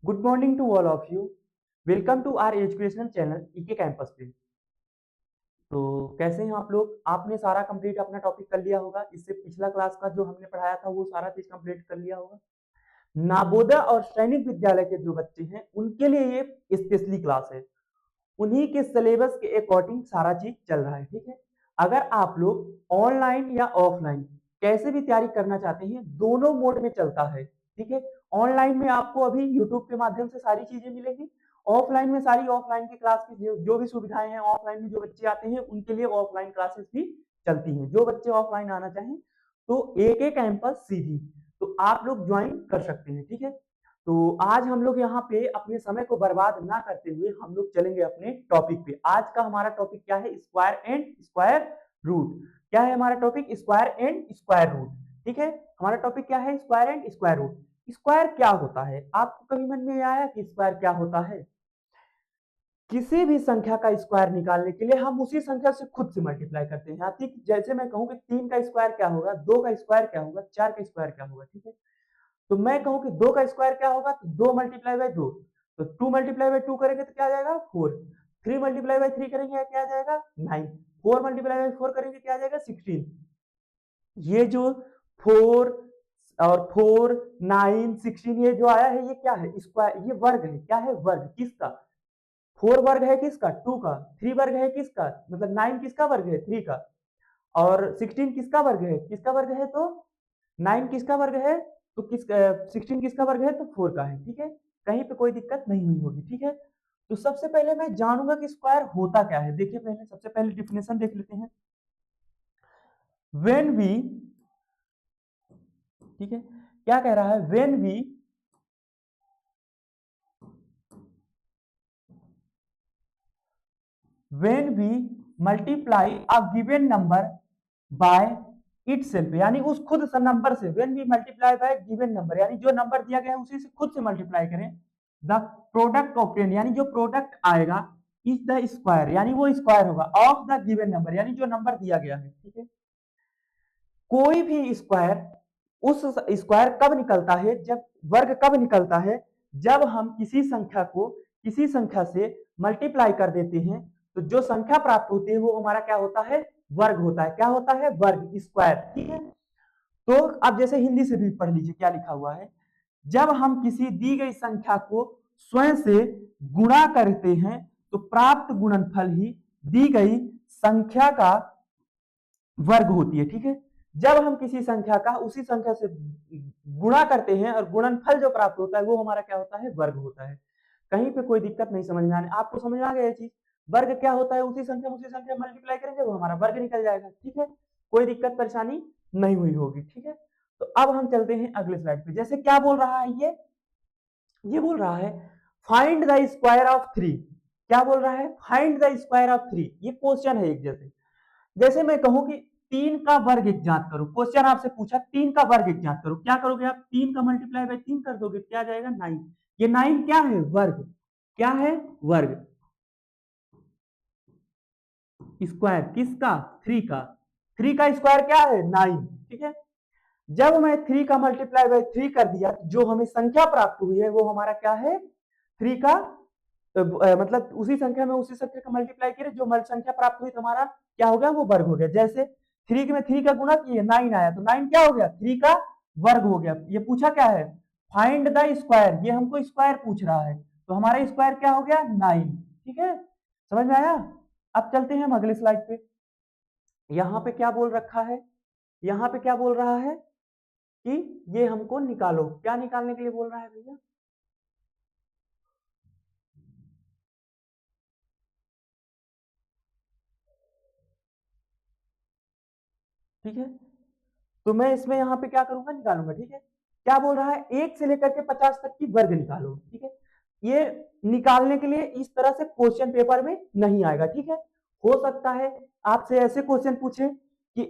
Good morning to all of you. Welcome to our educational channel EK campus पे। तो कैसे हैं आप लोग? आपने सारा कंप्लीट अपना टॉपिक कर लिया होगा। इससे पिछला क्लास का जो हमने पढ़ाया था वो सारा चीज कंप्लीट कर लिया होगा। नाबोदा और सैनिक विद्यालय के जो बच्चे हैं उनके लिए ये स्पेशली क्लास है। उन्हीं के सिलेबस के अकॉर्डिंग सारा चीज चल रहा है, ठीक है। अगर आप लोग ऑनलाइन या ऑफलाइन कैसे भी तैयारी करना चाहते हैं, दोनों मोड में चलता है, ठीक है। ऑनलाइन में आपको अभी यूट्यूब के माध्यम से सारी चीजें मिलेंगी। ऑफलाइन में सारी ऑफलाइन की क्लास की जो भी सुविधाएं हैं, ऑफलाइन में जो बच्चे आते हैं उनके लिए ऑफलाइन क्लासेस भी चलती हैं। जो बच्चे ऑफलाइन आना चाहें तो एक एक कैंपस सीधी तो आप लोग ज्वाइन कर सकते हैं, ठीक है। तो आज हम लोग यहाँ पे अपने समय को बर्बाद ना करते हुए हम लोग चलेंगे अपने टॉपिक पे। आज का हमारा टॉपिक क्या है? Square and square root. क्या है हमारा topic? Square and square root, ठीक है। हमारा टॉपिक क्या है? Square and square root. Square क्या होता है? आपको कभी मन में आया कि स्क्वायर क्या होता है? किसी भी संख्या का स्क्वायर निकालने के लिए हम उसी संख्या से खुद से मल्टीप्लाई करते हैं। ठीक, जैसे मैं कहूँ कि 3 का स्क्वायर क्या होगा, 2 का स्क्वायर क्या होगा, 4 का स्क्वायर क्या होगा, ठीक है। तो मैं कहूं कि 2 का स्क्वायर क्या होगा, तो 2 मल्टीप्लाई बाय 2, तो 2 मल्टीप्लाई बाय 2 करेंगे तो क्या आ जाएगा 4। 3 मल्टीप्लाई बाय 3 करेंगे क्या आ जाएगा 9। 4 मल्टीप्लाई बाय 4 करेंगे क्या आ जाएगा 16। ये जो 4 और 4 9 16 ये जो आया है ये क्या है? स्क्वायर, ये वर्ग है। क्या है? वर्ग। किसका? 4 वर्ग है किसका? 2 का। 3 वर्ग है किसका? मतलब 9 किसका वर्ग है? 3 का। और 16 किसका वर्ग है? किसका वर्ग है? तो 9 किसका वर्ग है? तो 16 किसका वर्ग है? तो 4 का है, ठीक है। कहीं पे कोई दिक्कत नहीं हुई होगी, ठीक है। तो सबसे पहले मैं जानूंगा कि स्क्वायर होता क्या है। देखिए, पहले सबसे पहले डिफिनेशन देख लेते हैं। व्हेन वी, ठीक है, क्या कह रहा है? When we multiply a given number by itself, यानी उस खुद से नंबर से। When we multiply by given number, यानी जो नंबर दिया गया है उसी से खुद से मल्टीप्लाई करें। द प्रोडक्ट ऑब्टेन, यानी जो प्रोडक्ट आएगा, इज द स्क्वायर, यानी वो स्क्वायर होगा ऑफ द गिवन नंबर, यानी जो नंबर दिया गया है, ठीक है। कोई भी स्क्वायर, उस स्क्वायर कब निकलता है? जब वर्ग कब निकलता है? जब हम किसी संख्या को किसी संख्या से मल्टीप्लाई कर देते हैं तो जो संख्या प्राप्त होती है वो हमारा क्या होता है? वर्ग होता है। क्या होता है? वर्ग, स्क्वायर, ठीक है। तो अब जैसे हिंदी से भी पढ़ लीजिए क्या लिखा हुआ है। जब हम किसी दी गई संख्या को स्वयं से गुणा करते हैं तो प्राप्त गुणनफल ही दी गई संख्या का वर्ग होती है, ठीक है। जब हम किसी संख्या का उसी संख्या से गुणा करते हैं और गुणनफल जो प्राप्त होता है वो हमारा क्या होता है? वर्ग होता है। कहीं पे कोई दिक्कत नहीं समझ में आने, आपको समझ में आ गया ये चीज? वर्ग क्या होता है? उसी संख्या मल्टीप्लाई करेंगे वो हमारा वर्ग निकल जाएगा, ठीक है। कोई दिक्कत परेशानी नहीं हुई होगी, ठीक है। तो अब हम चलते हैं अगले स्लाइड पे। जैसे क्या बोल रहा है ये बोल रहा है फाइंड द स्क्वायर ऑफ 3। क्या बोल रहा है? Find the square of 3। ये क्वेश्चन है एक। जैसे जैसे मैं कहूं कि 3 का वर्ग एक ज्ञात करो। क्वेश्चन आपसे पूछा 3 का वर्ग एक ज्ञात करो, क्या करोगे आप? 3 का मल्टीप्लाई बाय 3 कर दोगे, क्या आ जाएगा 9। ये 9 क्या है? वर्ग। क्या है? वर्ग। स्क्वायर किसका? 3 का। 3 का स्क्वायर क्या है? 9, ठीक है। जब मैं 3 का मल्टीप्लाई बाय 3 कर दिया, जो हमें संख्या प्राप्त हुई है वो हमारा क्या है? 3 का मतलब उसी संख्या का मल्टीप्लाई किए, जो संख्या प्राप्त हुई तो हमारा क्या हो गया? वो वर्ग हो गया। जैसे 3 में 3 का गुणा किए 9 आया, तो 9 क्या हो गया? 3 का वर्ग हो गया। ये पूछा क्या है? फाइंड द स्क्वायर, ये हमको स्क्वायर पूछ रहा है, तो हमारा स्क्वायर क्या हो गया? 9, ठीक है। समझ में आया? अब चलते हैं हम अगले स्लाइड पे। यहाँ पे क्या बोल रखा है? यहाँ पे क्या बोल रहा है कि ये हमको निकालो। क्या निकालने के लिए बोल रहा है भैया? ठीक है, तो मैं इसमें यहाँ पे क्या करूंगा? निकालूंगा, ठीक है। क्या बोल रहा है? 1 से लेकर के 50 तक की वर्ग निकालो, ठीक है। ये निकालने के लिए इस तरह से क्वेश्चन पेपर में नहीं आएगा, ठीक है। हो सकता है आपसे ऐसे क्वेश्चन पूछे कि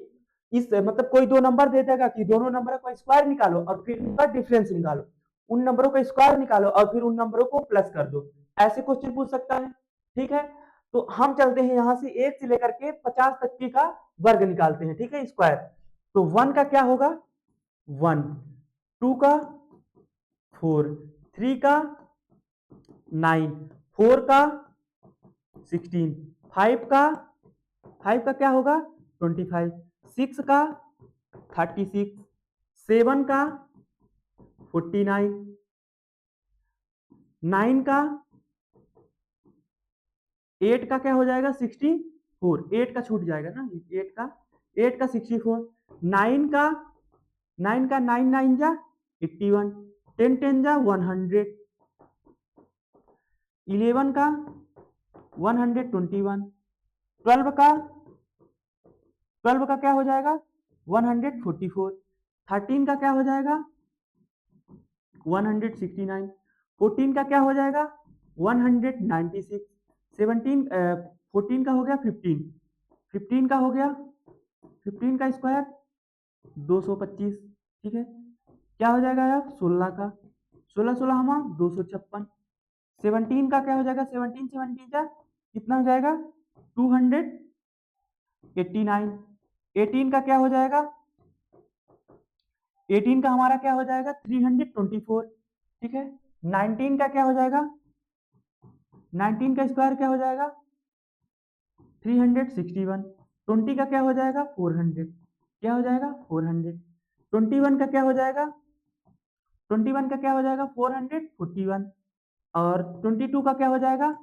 इस मतलब कोई दो नंबर दे देगा कि दोनों नंबर का स्क्वायर निकालो और फिर उनका डिफरेंस निकालो, उन नंबरों का स्क्वायर निकालो और फिर उन नंबरों को प्लस कर दो। ऐसे क्वेश्चन पूछ सकता है, ठीक है। तो हम चलते हैं यहां से 1 से लेकर के 50 तक की का वर्ग निकालते हैं, ठीक है, स्क्वायर। तो 1 का क्या होगा? 1, 2 का 4, 3 का 9, 4 का 16, 5 का क्या होगा 25, 6 का 36, 7 का 49, 9 का 8 का क्या हो जाएगा 64, 8 का छूट जाएगा ना, 8 का 64, 9 का 9 9 जा 81, 10 10 जा 100, 11 का 121, 12 का क्या हो जाएगा 144, 13 का क्या हो जाएगा 169, 14 का क्या हो जाएगा 196, 14 का हो गया 15, 15 का हो गया 15 का स्क्वायर 225, ठीक है। क्या हो जाएगा यार 16 का 16 16 हमारा 256, 17 का क्या हो जाएगा 17 17 का कितना हो जाएगा 289, 18 का क्या हो जाएगा 18 का हमारा क्या हो जाएगा 324, ठीक है। 19 का क्या हो जाएगा 19 का स्क्वायर क्या हो जाएगा 361, 20 का क्या हो जाएगा 400, क्या हो जाएगा 400, 21 का क्या हो जाएगा 21 का क्या हो जाएगा 441, और 22 का क्या हो जाएगा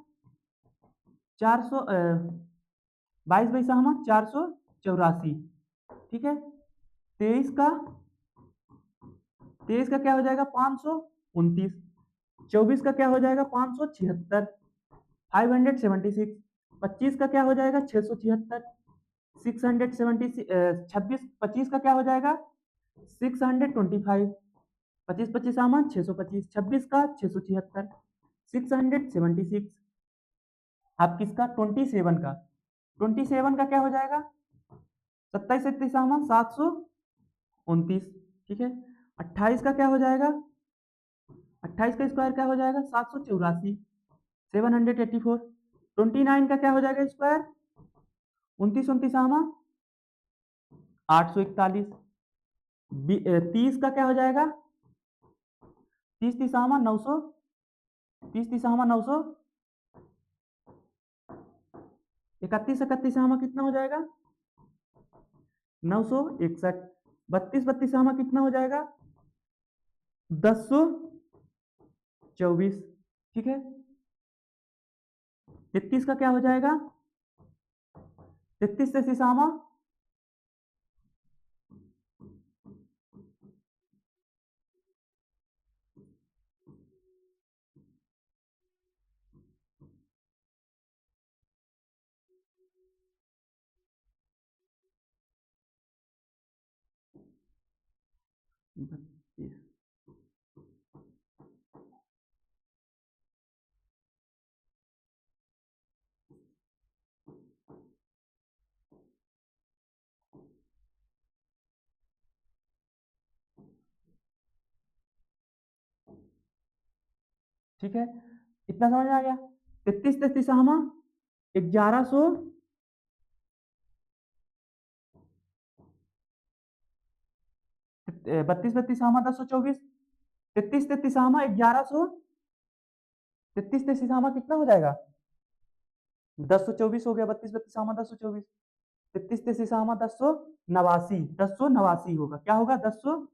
400 22 पैसा हम 484, ठीक है। 23 का क्या हो जाएगा 529, 24 का क्या हो जाएगा 576, 576, 25 का क्या हो जाएगा 676, 676, 26 25 का क्या हो जाएगा 625, 25 25 आमा 625, 26 का 676, 676, आप किसका 27 का 27 का क्या हो जाएगा 27 37 आमा 729, ठीक है। 28 का क्या हो जाएगा 28 का स्क्वायर क्या हो जाएगा 784, 784, 29 का क्या हो जाएगा स्क्वायर 29 29 आमा 841, 30 का क्या हो जाएगा 30 30 आमा 900, 30 30 आमा 900, 31 31 आमा कितना हो जाएगा 961, 32 32 आमा कितना हो जाएगा 1024, ठीक है। 33 का क्या हो जाएगा 33 33 आमा 32, ठीक है। इतना समझ आ गया 33 33 आमा 1100, 32 32 आमा 1024, 33 33 आमा 1100, 33 33 आमा कितना हो जाएगा 1024 हो गया, 32 32 आमा 1024, 33 33 आमा 1089, 1089 होगा, क्या होगा 10,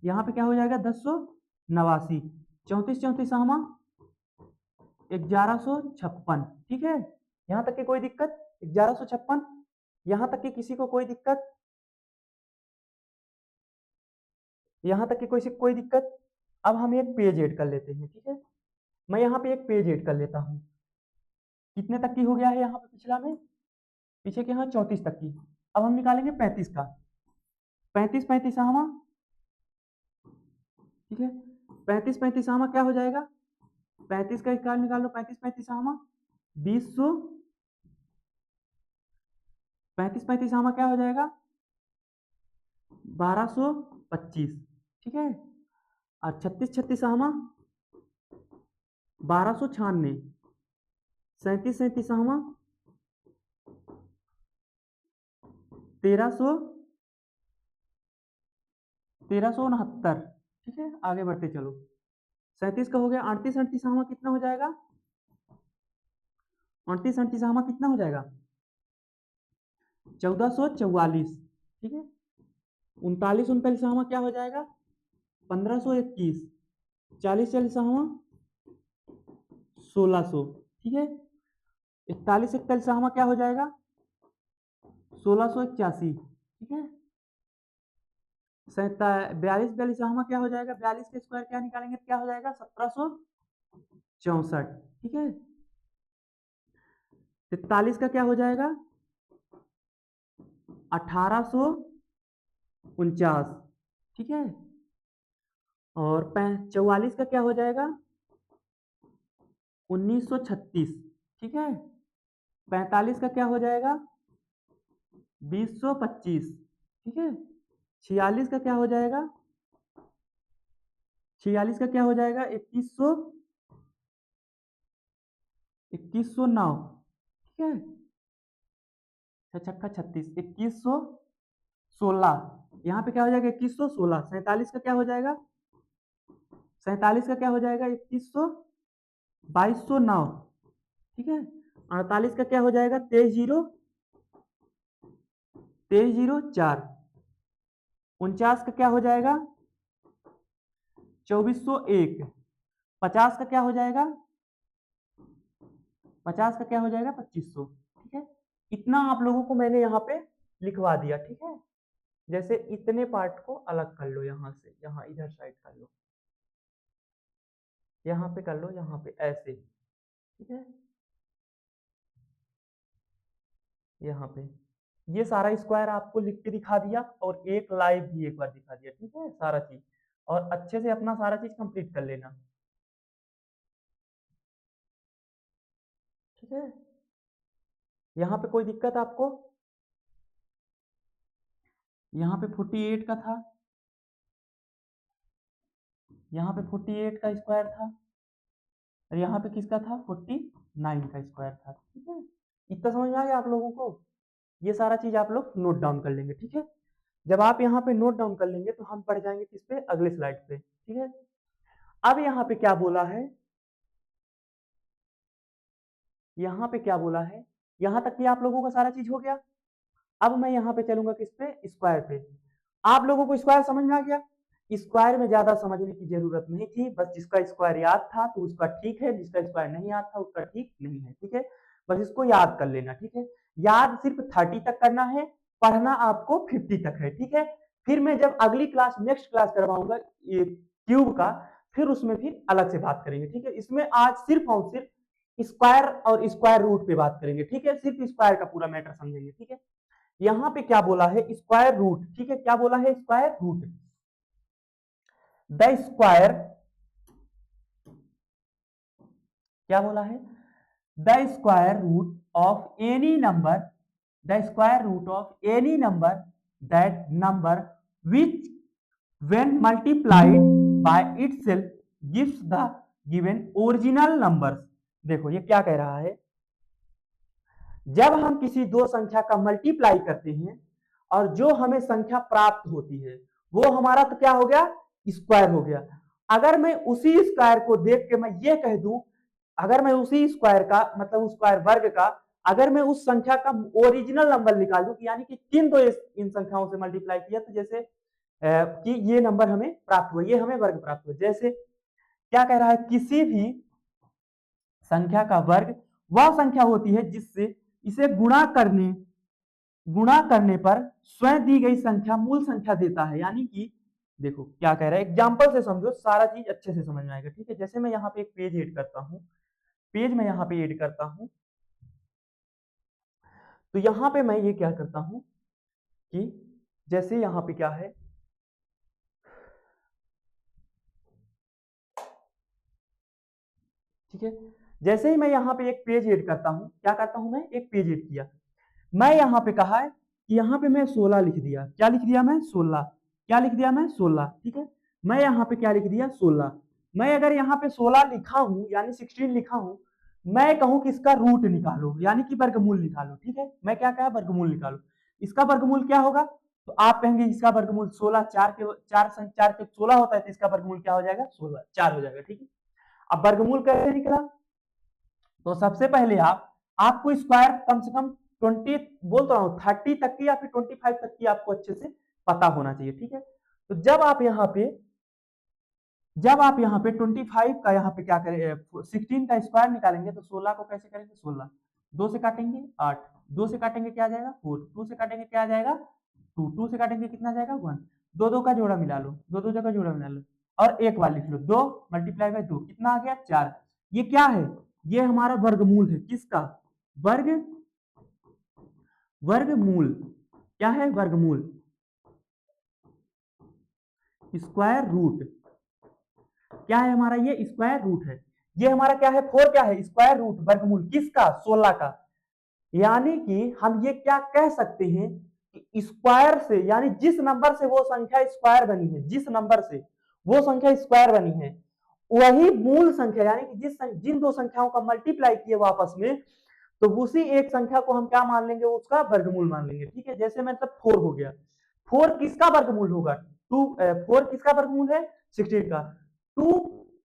यहाँ पे क्या हो जाएगा 1089, 34 34 आमा 1156, ठीक है। यहाँ तक की कोई दिक्कत 1156, यहाँ तक की किसी को कोई दिक्कत, यहाँ तक की कोई दिक्कत। अब हम एक पेज ऐड कर लेते हैं, ठीक है। मैं यहाँ पे एक पेज ऐड कर लेता हूँ, कितने तक की हो गया है यहाँ पे पिछला में, पीछे के यहाँ 34 तक की। अब हम निकालेंगे 35 का, 35 35 आमा, ठीक है। 35 35 आमा क्या हो जाएगा 35 का स्क्वायर निकाल लो, 35 35 आमा 20, 35 35 आमा क्या हो जाएगा 1225, ठीक है। और 36 36 आमा 1296, 37 37 आमा 1369, ठीक है। आगे बढ़ते चलो, 37 का हो गया, 38 38 आमा कितना हो जाएगा 29 29 कितना हो जाएगा 1444, ठीक है। 39 39 क्या हो जाएगा 1521, 40 40 1600, ठीक है। 41 41 क्या हो जाएगा 1681, ठीक है। 42 42 क्या हो जाएगा 42 के स्क्वायर क्या निकालेंगे तो क्या हो जाएगा 1764, ठीक है। 43 का क्या हो जाएगा 1849, ठीक है। और 44 का क्या हो जाएगा 1936, ठीक है। 45 का क्या हो जाएगा 2025, ठीक है। 46 का क्या हो जाएगा 46 का क्या हो जाएगा 2109, ठीक है। छक्का 36 2116, यहाँ पे क्या हो जाएगा 2116। 47 का क्या हो जाएगा 47 का क्या हो जाएगा 2209, ठीक है। 48 का क्या हो जाएगा 2304। 49 का क्या हो जाएगा 2401। 50 का क्या हो जाएगा 50 का क्या हो जाएगा 2500, ठीक है। इतना आप लोगों को मैंने यहाँ पे लिखवा दिया, ठीक है। जैसे इतने पार्ट को अलग कर लो, यहाँ से यहाँ इधर साइड कर लो, यहाँ पे कर लो, यहाँ पे ऐसे, ठीक है। यहाँ पे ये सारा स्क्वायर आपको लिख के दिखा दिया और एक लाइव भी एक बार दिखा दिया, ठीक है। सारा चीज और अच्छे से अपना सारा चीज कंप्लीट कर लेना, ठीक है। यहाँ पे कोई दिक्कत आपको यहाँ पे 48 का था, यहाँ पे 48 का स्क्वायर था और यहाँ पे किसका था 49 का स्क्वायर था, ठीक है। इतना समझ में आ गया आप लोगों को। ये सारा चीज आप लोग नोट डाउन कर लेंगे, ठीक है। जब आप यहाँ पे नोट डाउन कर लेंगे तो हम पढ़ जाएंगे किस पे अगले स्लाइड पे, ठीक है। अब यहाँ पे क्या बोला है, यहाँ पे क्या बोला है, यहाँ तक कि आप लोगों का सारा चीज हो गया। अब मैं यहाँ पे चलूंगा किस पे स्क्वायर पे। आप लोगों को स्क्वायर समझ में आ गया। स्क्वायर में ज्यादा समझने की जरूरत नहीं थी, बस जिसका स्क्वायर याद था तो उसका ठीक है, जिसका स्क्वायर नहीं याद था उसका ठीक नहीं है, ठीक है। बस इसको याद कर लेना, ठीक है। याद सिर्फ 30 तक करना है, पढ़ना आपको 50 तक है, ठीक है। फिर मैं जब अगली क्लास नेक्स्ट क्लास करवाऊंगा ये क्यूब का, फिर उसमें फिर अलग से बात करेंगे, ठीक है। इसमें आज सिर्फ और सिर्फ स्क्वायर और स्क्वायर रूट पे बात करेंगे, ठीक है। सिर्फ स्क्वायर का पूरा मैटर समझेंगे, ठीक है। यहाँ पे क्या बोला है स्क्वायर रूट, ठीक है। क्या बोला है स्क्वायर रूट, द स्क्वायर, क्या बोला है the square root of any number, the square root of any number that number which when multiplied by itself gives the given original numbers। देखो ये क्या कह रहा है, जब हम किसी दो संख्या का मल्टीप्लाई करते हैं और जो हमें संख्या प्राप्त होती है वो हमारा तो क्या हो गया स्क्वायर हो गया। अगर मैं उसी स्क्वायर को देख के मैं ये कह दूं, अगर मैं उसी स्क्वायर का मतलब स्क्वायर वर्ग का अगर मैं उस संख्या का ओरिजिनल नंबर निकाल दूं, यानी कि किन दो इन संख्याओं से मल्टीप्लाई किया तो जैसे कि ये नंबर हमें प्राप्त हुआ, ये हमें वर्ग प्राप्त हुआ। जैसे क्या कह रहा है, किसी भी संख्या का वर्ग वह संख्या होती है जिससे इसे गुणा करने पर स्वयं दी गई संख्या मूल संख्या देता है। यानी कि देखो क्या कह रहा है, एग्जाम्पल से समझो, सारा चीज अच्छे से समझ में आएगा, ठीक है। जैसे मैं यहाँ पे एक पेज ऐड करता हूँ, पेज में यहाँ पे ऐड करता हूँ, तो यहाँ पे मैं ये क्या करता हूँ कि जैसे यहाँ पे क्या है, ठीक है। जैसे ही मैं यहाँ पे एक पेज ऐड करता हूँ, क्या करता हूँ मैं एक पेज ऐड किया, मैं यहाँ पे कहा है कि यहाँ पे मैं 16 लिख दिया, क्या लिख दिया मैं 16, क्या लिख दिया मैं 16, ठीक है। मैं यहाँ पे क्या लिख दिया 16। मैं अगर यहाँ पे 16 लिखा हूँ यानी 16 लिखा हूँ, मैं कहूँ कि इसका रूट निकालो यानी कि वर्गमूल निकालो, ठीक है। मैं क्या कहा वर्गमूल निकालो, इसका वर्गमूल क्या होगा, तो आप कहेंगे इसका वर्गमूल 16, 4 के 16 होता है तो इसका वर्गमूल क्या हो जाएगा 16, 4 हो जाएगा, ठीक है। अब वर्गमूल कैसे निकला, तो सबसे पहले आप आपको स्क्वायर कम से कम 20 बोल रहा हूँ 30 तक की या फिर 25 तक की आपको अच्छे से पता होना चाहिए, ठीक है। तो जब आप यहाँ पे 25 का यहाँ पे क्या करें 16 का स्क्वायर निकालेंगे तो 16 को कैसे करेंगे 16 2 से काटेंगे 8 2 से काटेंगे क्या आ जाएगा 4 2 से काटेंगे क्या आ जाएगा 2 2 से काटेंगे कितना जाएगा 1 दो दो का जोड़ा मिला लो दो दो जगह जोड़ा मिला लो और एक बार लिख लो 2 मल्टीप्लाई बाय 2 कितना आ गया 4 ये क्या है ये हमारा वर्गमूल है किसका वर्ग वर्गमूल क्या है वर्गमूल स्क्वायर रूट क्या है हमारा ये स्क्वायर रूट है ये हमारा क्या है 4 क्या है स्क्वायर रूट वर्गमूल किसका 16 का यानी कि हम ये क्या कह सकते हैं कि स्क्वायर से यानी जिस नंबर से वो संख्या स्क्वायर बनी है जिस नंबर से वो संख्या स्क्वायर बनी है वही मूल संख्या यानी कि जिन दो संख्याओं का मल्टीप्लाई किए वो आपस में तो उसी एक संख्या को हम क्या मान लेंगे उसका वर्गमूल मान लेंगे ठीक है जैसे मतलब 4 हो गया 4 किसका वर्गमूल होगा 4 किसका वर्गमूल है 16 का 2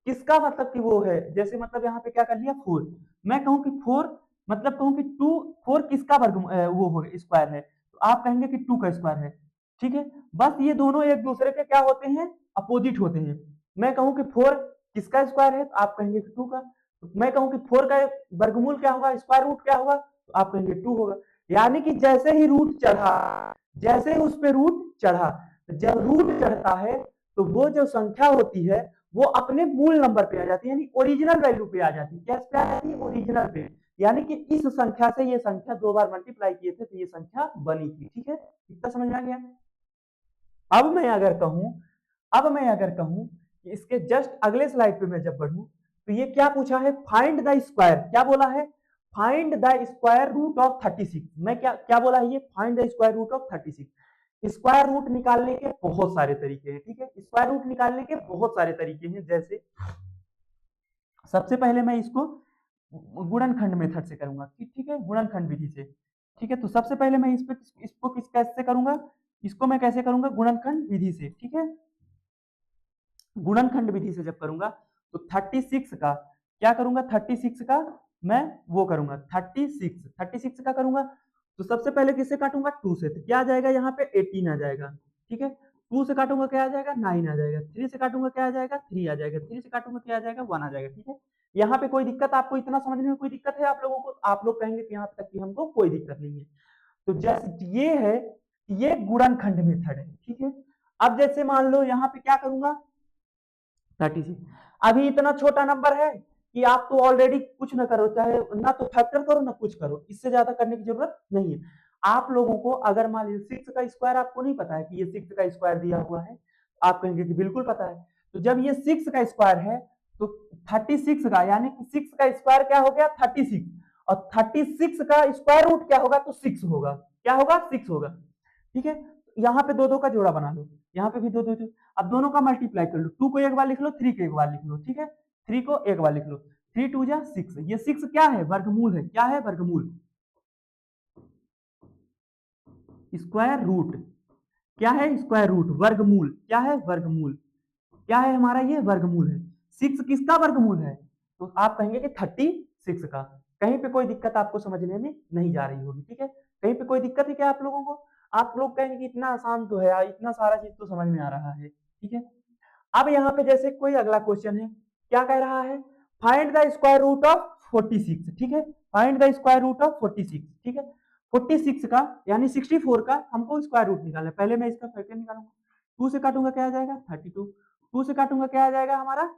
किसका मतलब कि वो है जैसे मतलब यहाँ पे क्या कर लिया 4 मैं कहूं कि 4 मतलब कहूं कि 4 किसका वर्ग वो हो स्क्वायर है तो आप कहेंगे कि 2 का स्क्वायर है ठीक है बस ये दोनों एक दूसरे के क्या होते हैं अपोजिट होते हैं मैं कहूं कि 4 किसका स्क्वायर है तो आप कहेंगे कि 2 का मैं कहूं कि 4 का वर्गमूल क्या होगा स्क्वायर रूट क्या होगा तो आप कहेंगे 2 होगा यानी कि जैसे ही रूट चढ़ा जैसे ही उस पे रूट चढ़ा जब रूट चढ़ता है तो वो जो संख्या होती है वो अपने मूल नंबर पे आ जाती है यानी ओरिजिनल वैल्यू पे आ जाती है कैसे आ जाती है ओरिजिनल पे यानी कि इस संख्या से ये संख्या 2 बार मल्टीप्लाई किए थे तो ये संख्या बनी थी ठीक है इतना समझ में आ गया अब मैं अगर कहूं कि इसके जस्ट अगले स्लाइड पे मैं जब बढ़ूं तो ये क्या पूछा है फाइंड द स्क्वायर क्या बोला है find the square root of 36 मैं क्या क्या बोला है ये find the square root of 36 square root निकालने के बहुत सारे तरीके हैं ठीक है स्क्वायर रूट निकालने के बहुत सारे तरीके हैं जैसे सबसे पहले मैं इसको गुणनखंड मेथड से करूंगा ठीक है गुणनखंड विधि से ठीक है तो सबसे पहले मैं इसको किस कैसे करूंगा इसको मैं कैसे करूंगा गुणनखंड विधि से ठीक है गुणनखंड विधि से जब करूंगा तो 36 का क्या करूंगा 36 का मैं वो करूंगा 36 का करूंगा तो सबसे पहले किससे काटूंगा 2 से तो क्या आ जाएगा यहाँ पे 18 आ जाएगा ठीक है 2 से काटूंगा क्या आ जाएगा 9 आ जाएगा 3 से काटूंगा क्या आ जाएगा 3 आ जाएगा 3 से काटूंगा क्या आ जाएगा 1 आ जाएगा ठीक है यहाँ पे कोई दिक्कत आपको इतना समझने में कोई दिक्कत है आप लोगों को आप लोग कहेंगे कि यहाँ तक कि हमको कोई दिक्कत नहीं है तो जैसे ये है ये गुणनखंड मेथड है ठीक है अब जैसे मान लो यहाँ पे क्या करूंगा 36 अभी इतना छोटा नंबर है कि आप तो ऑलरेडी कुछ ना करो चाहे ना तो फैक्टर करो ना कुछ करो इससे ज्यादा करने की जरूरत नहीं है आप लोगों को अगर मान लीजिए 6 का स्क्वायर आपको नहीं पता है कि ये 6 का स्क्वायर दिया हुआ है आप कहेंगे कि बिल्कुल पता है तो जब ये 6 का स्क्वायर है तो 36 का यानी कि 6 का स्क्वायर क्या हो गया 36 और 36 का स्क्वायर रूट क्या होगा तो 6 होगा क्या होगा 6 होगा ठीक है यहाँ पे दो दो का जोड़ा बना लो यहाँ पे भी दो दो अब दोनों का मल्टीप्लाई कर लो 2 को एक बार लिख लो 3 को एक बार लिख लो ठीक है 3 को एक बार लिख लो 3 2 जा 6 ये 6 क्या है वर्गमूल है क्या है वर्गमूल स्क्वायर रूट क्या है स्क्वायर रूट वर्गमूल क्या है वर्गमूल क्या है हमारा ये वर्गमूल है 6 किसका वर्गमूल है तो आप कहेंगे कि 36 का कहीं पे कोई दिक्कत आपको समझने में नहीं जा रही होगी ठीक है कहीं पे कोई दिक्कत है क्या आप लोगों को आप लोग कहेंगे कि इतना आसान तो है यार इतना सारा चीज तो समझ में आ रहा है ठीक है अब यहाँ पे जैसे कोई अगला क्वेश्चन है क्या कह रहा है find the square root of 46 ठीक है find the square root of 46 ठीक है 46 का यानी 64 का हमको स्क्वायर रूट निकालना है पहले मैं इसका फैक्टर निकालूंगा 2 से काटूंगा क्या आ जाएगा 32 2 से काटूंगा क्या आ जाएगा हमारा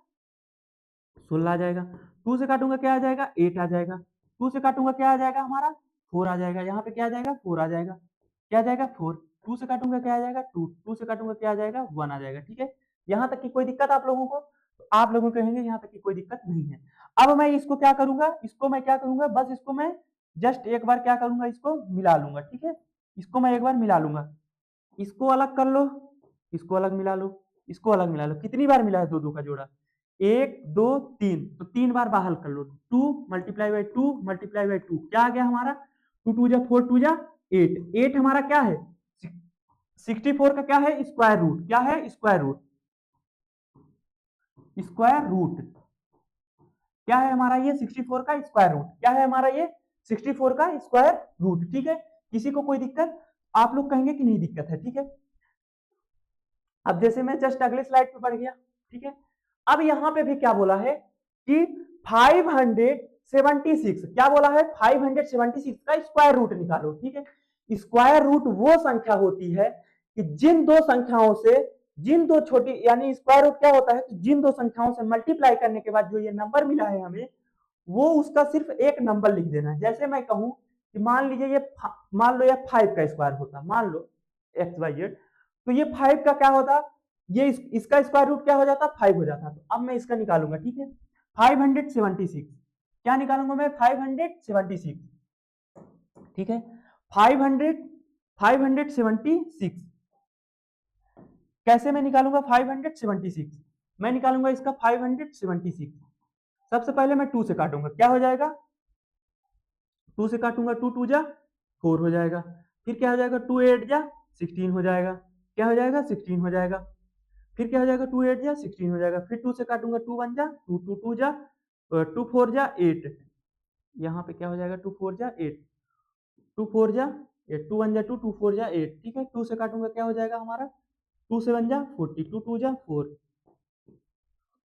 16 आ जाएगा 2 से काटूंगा क्या आ जाएगा 8 आ जाएगा 2 से काटूंगा क्या आ जाएगा हमारा 4 आ जाएगा यहाँ पे क्या आ जाएगा 4 आ जाएगा क्या आ जाएगा 4 2 से काटूंगा क्या आ जाएगा 2 2 से काटूंगा क्या आ जाएगा 1 आ जाएगा ठीक है यहाँ तक की कोई दिक्कत आप लोगों को तो आप लोगों कहेंगे यहाँ तक की कोई दिक्कत नहीं है अब मैं इसको क्या करूंगा इसको मैं क्या करूंगा बस इसको मैं जस्ट एक बार क्या करूंगा इसको मिला लूंगा ठीक है इसको मैं एक बार मिला लूंगा इसको अलग कर लो इसको अलग मिला लो इसको अलग मिला लो कितनी बार मिला है दो दो का जोड़ा 1 2 3 तो 3 बार बाहर कर लो 2 मल्टीप्लाई बाई 2 मल्टीप्लाई बाई 2 क्या आ गया हमारा 2 2 जा 4 2 जा 8 8 हमारा क्या है 64 का क्या है स्क्वायर रूट क्या है स्क्वायर रूट स्क्वायर रूट क्या है हमारा ये 64 का स्क्वायर रूट क्या है हमारा ये 64 का स्क्वायर रूट। ठीक है, किसी को कोई दिक्कत? आप लोग कहेंगे कि नहीं दिक्कत है। ठीक है, अब जैसे मैं जस्ट अगले स्लाइड पे बढ़ गया। ठीक है, अब यहां पे भी क्या बोला है कि 576, क्या बोला है? 576 का स्क्वायर रूट निकालो। ठीक है, स्क्वायर रूट वो संख्या होती है कि जिन दो संख्याओं से, जिन दो छोटी, यानी स्क्वायर रूट क्या होता है कि जिन दो संख्याओं से मल्टीप्लाई करने के बाद जो ये नंबर मिला है हमें, वो उसका सिर्फ एक नंबर लिख देना है। जैसे मैं कहूं कि मान लीजिए ये, मान लो ये 5 का स्क्वायर होता, मान लो XYZ, तो ये 5 का क्या होता, ये इसका स्क्वायर रूट क्या हो जाता? 5 हो जाता। तो अब मैं इसका निकालूंगा। ठीक है, 576, क्या निकालूंगा मैं? 576। ठीक है, 576 कैसे मैं निकालूंगा? 576 मैं निकालूंगा इसका 576। सबसे पहले मैं 2 से काटूंगा, क्या हो जाएगा? 2 से काटूंगा, 2 2 जा 4 हो जाएगा। फिर क्या हो जाएगा? 2 8 जा 16 हो जाएगा। क्या हो जाएगा? 16 हो जाएगा। फिर क्या हो जाएगा? 2 8 जा 16 हो जाएगा। फिर 2 से काटूंगा, 2 1 जा 2 2 2 जा 2 4 जा 8। यहाँ पे क्या हो जाएगा? 2 4 जा 8, 2 4 जा 8, 2 1 जा 2, 2 4 जा 8। ठीक है, 2 से काटूंगा, क्या हो जाएगा हमारा? 2 7 जा 40, 2 2 जा 4,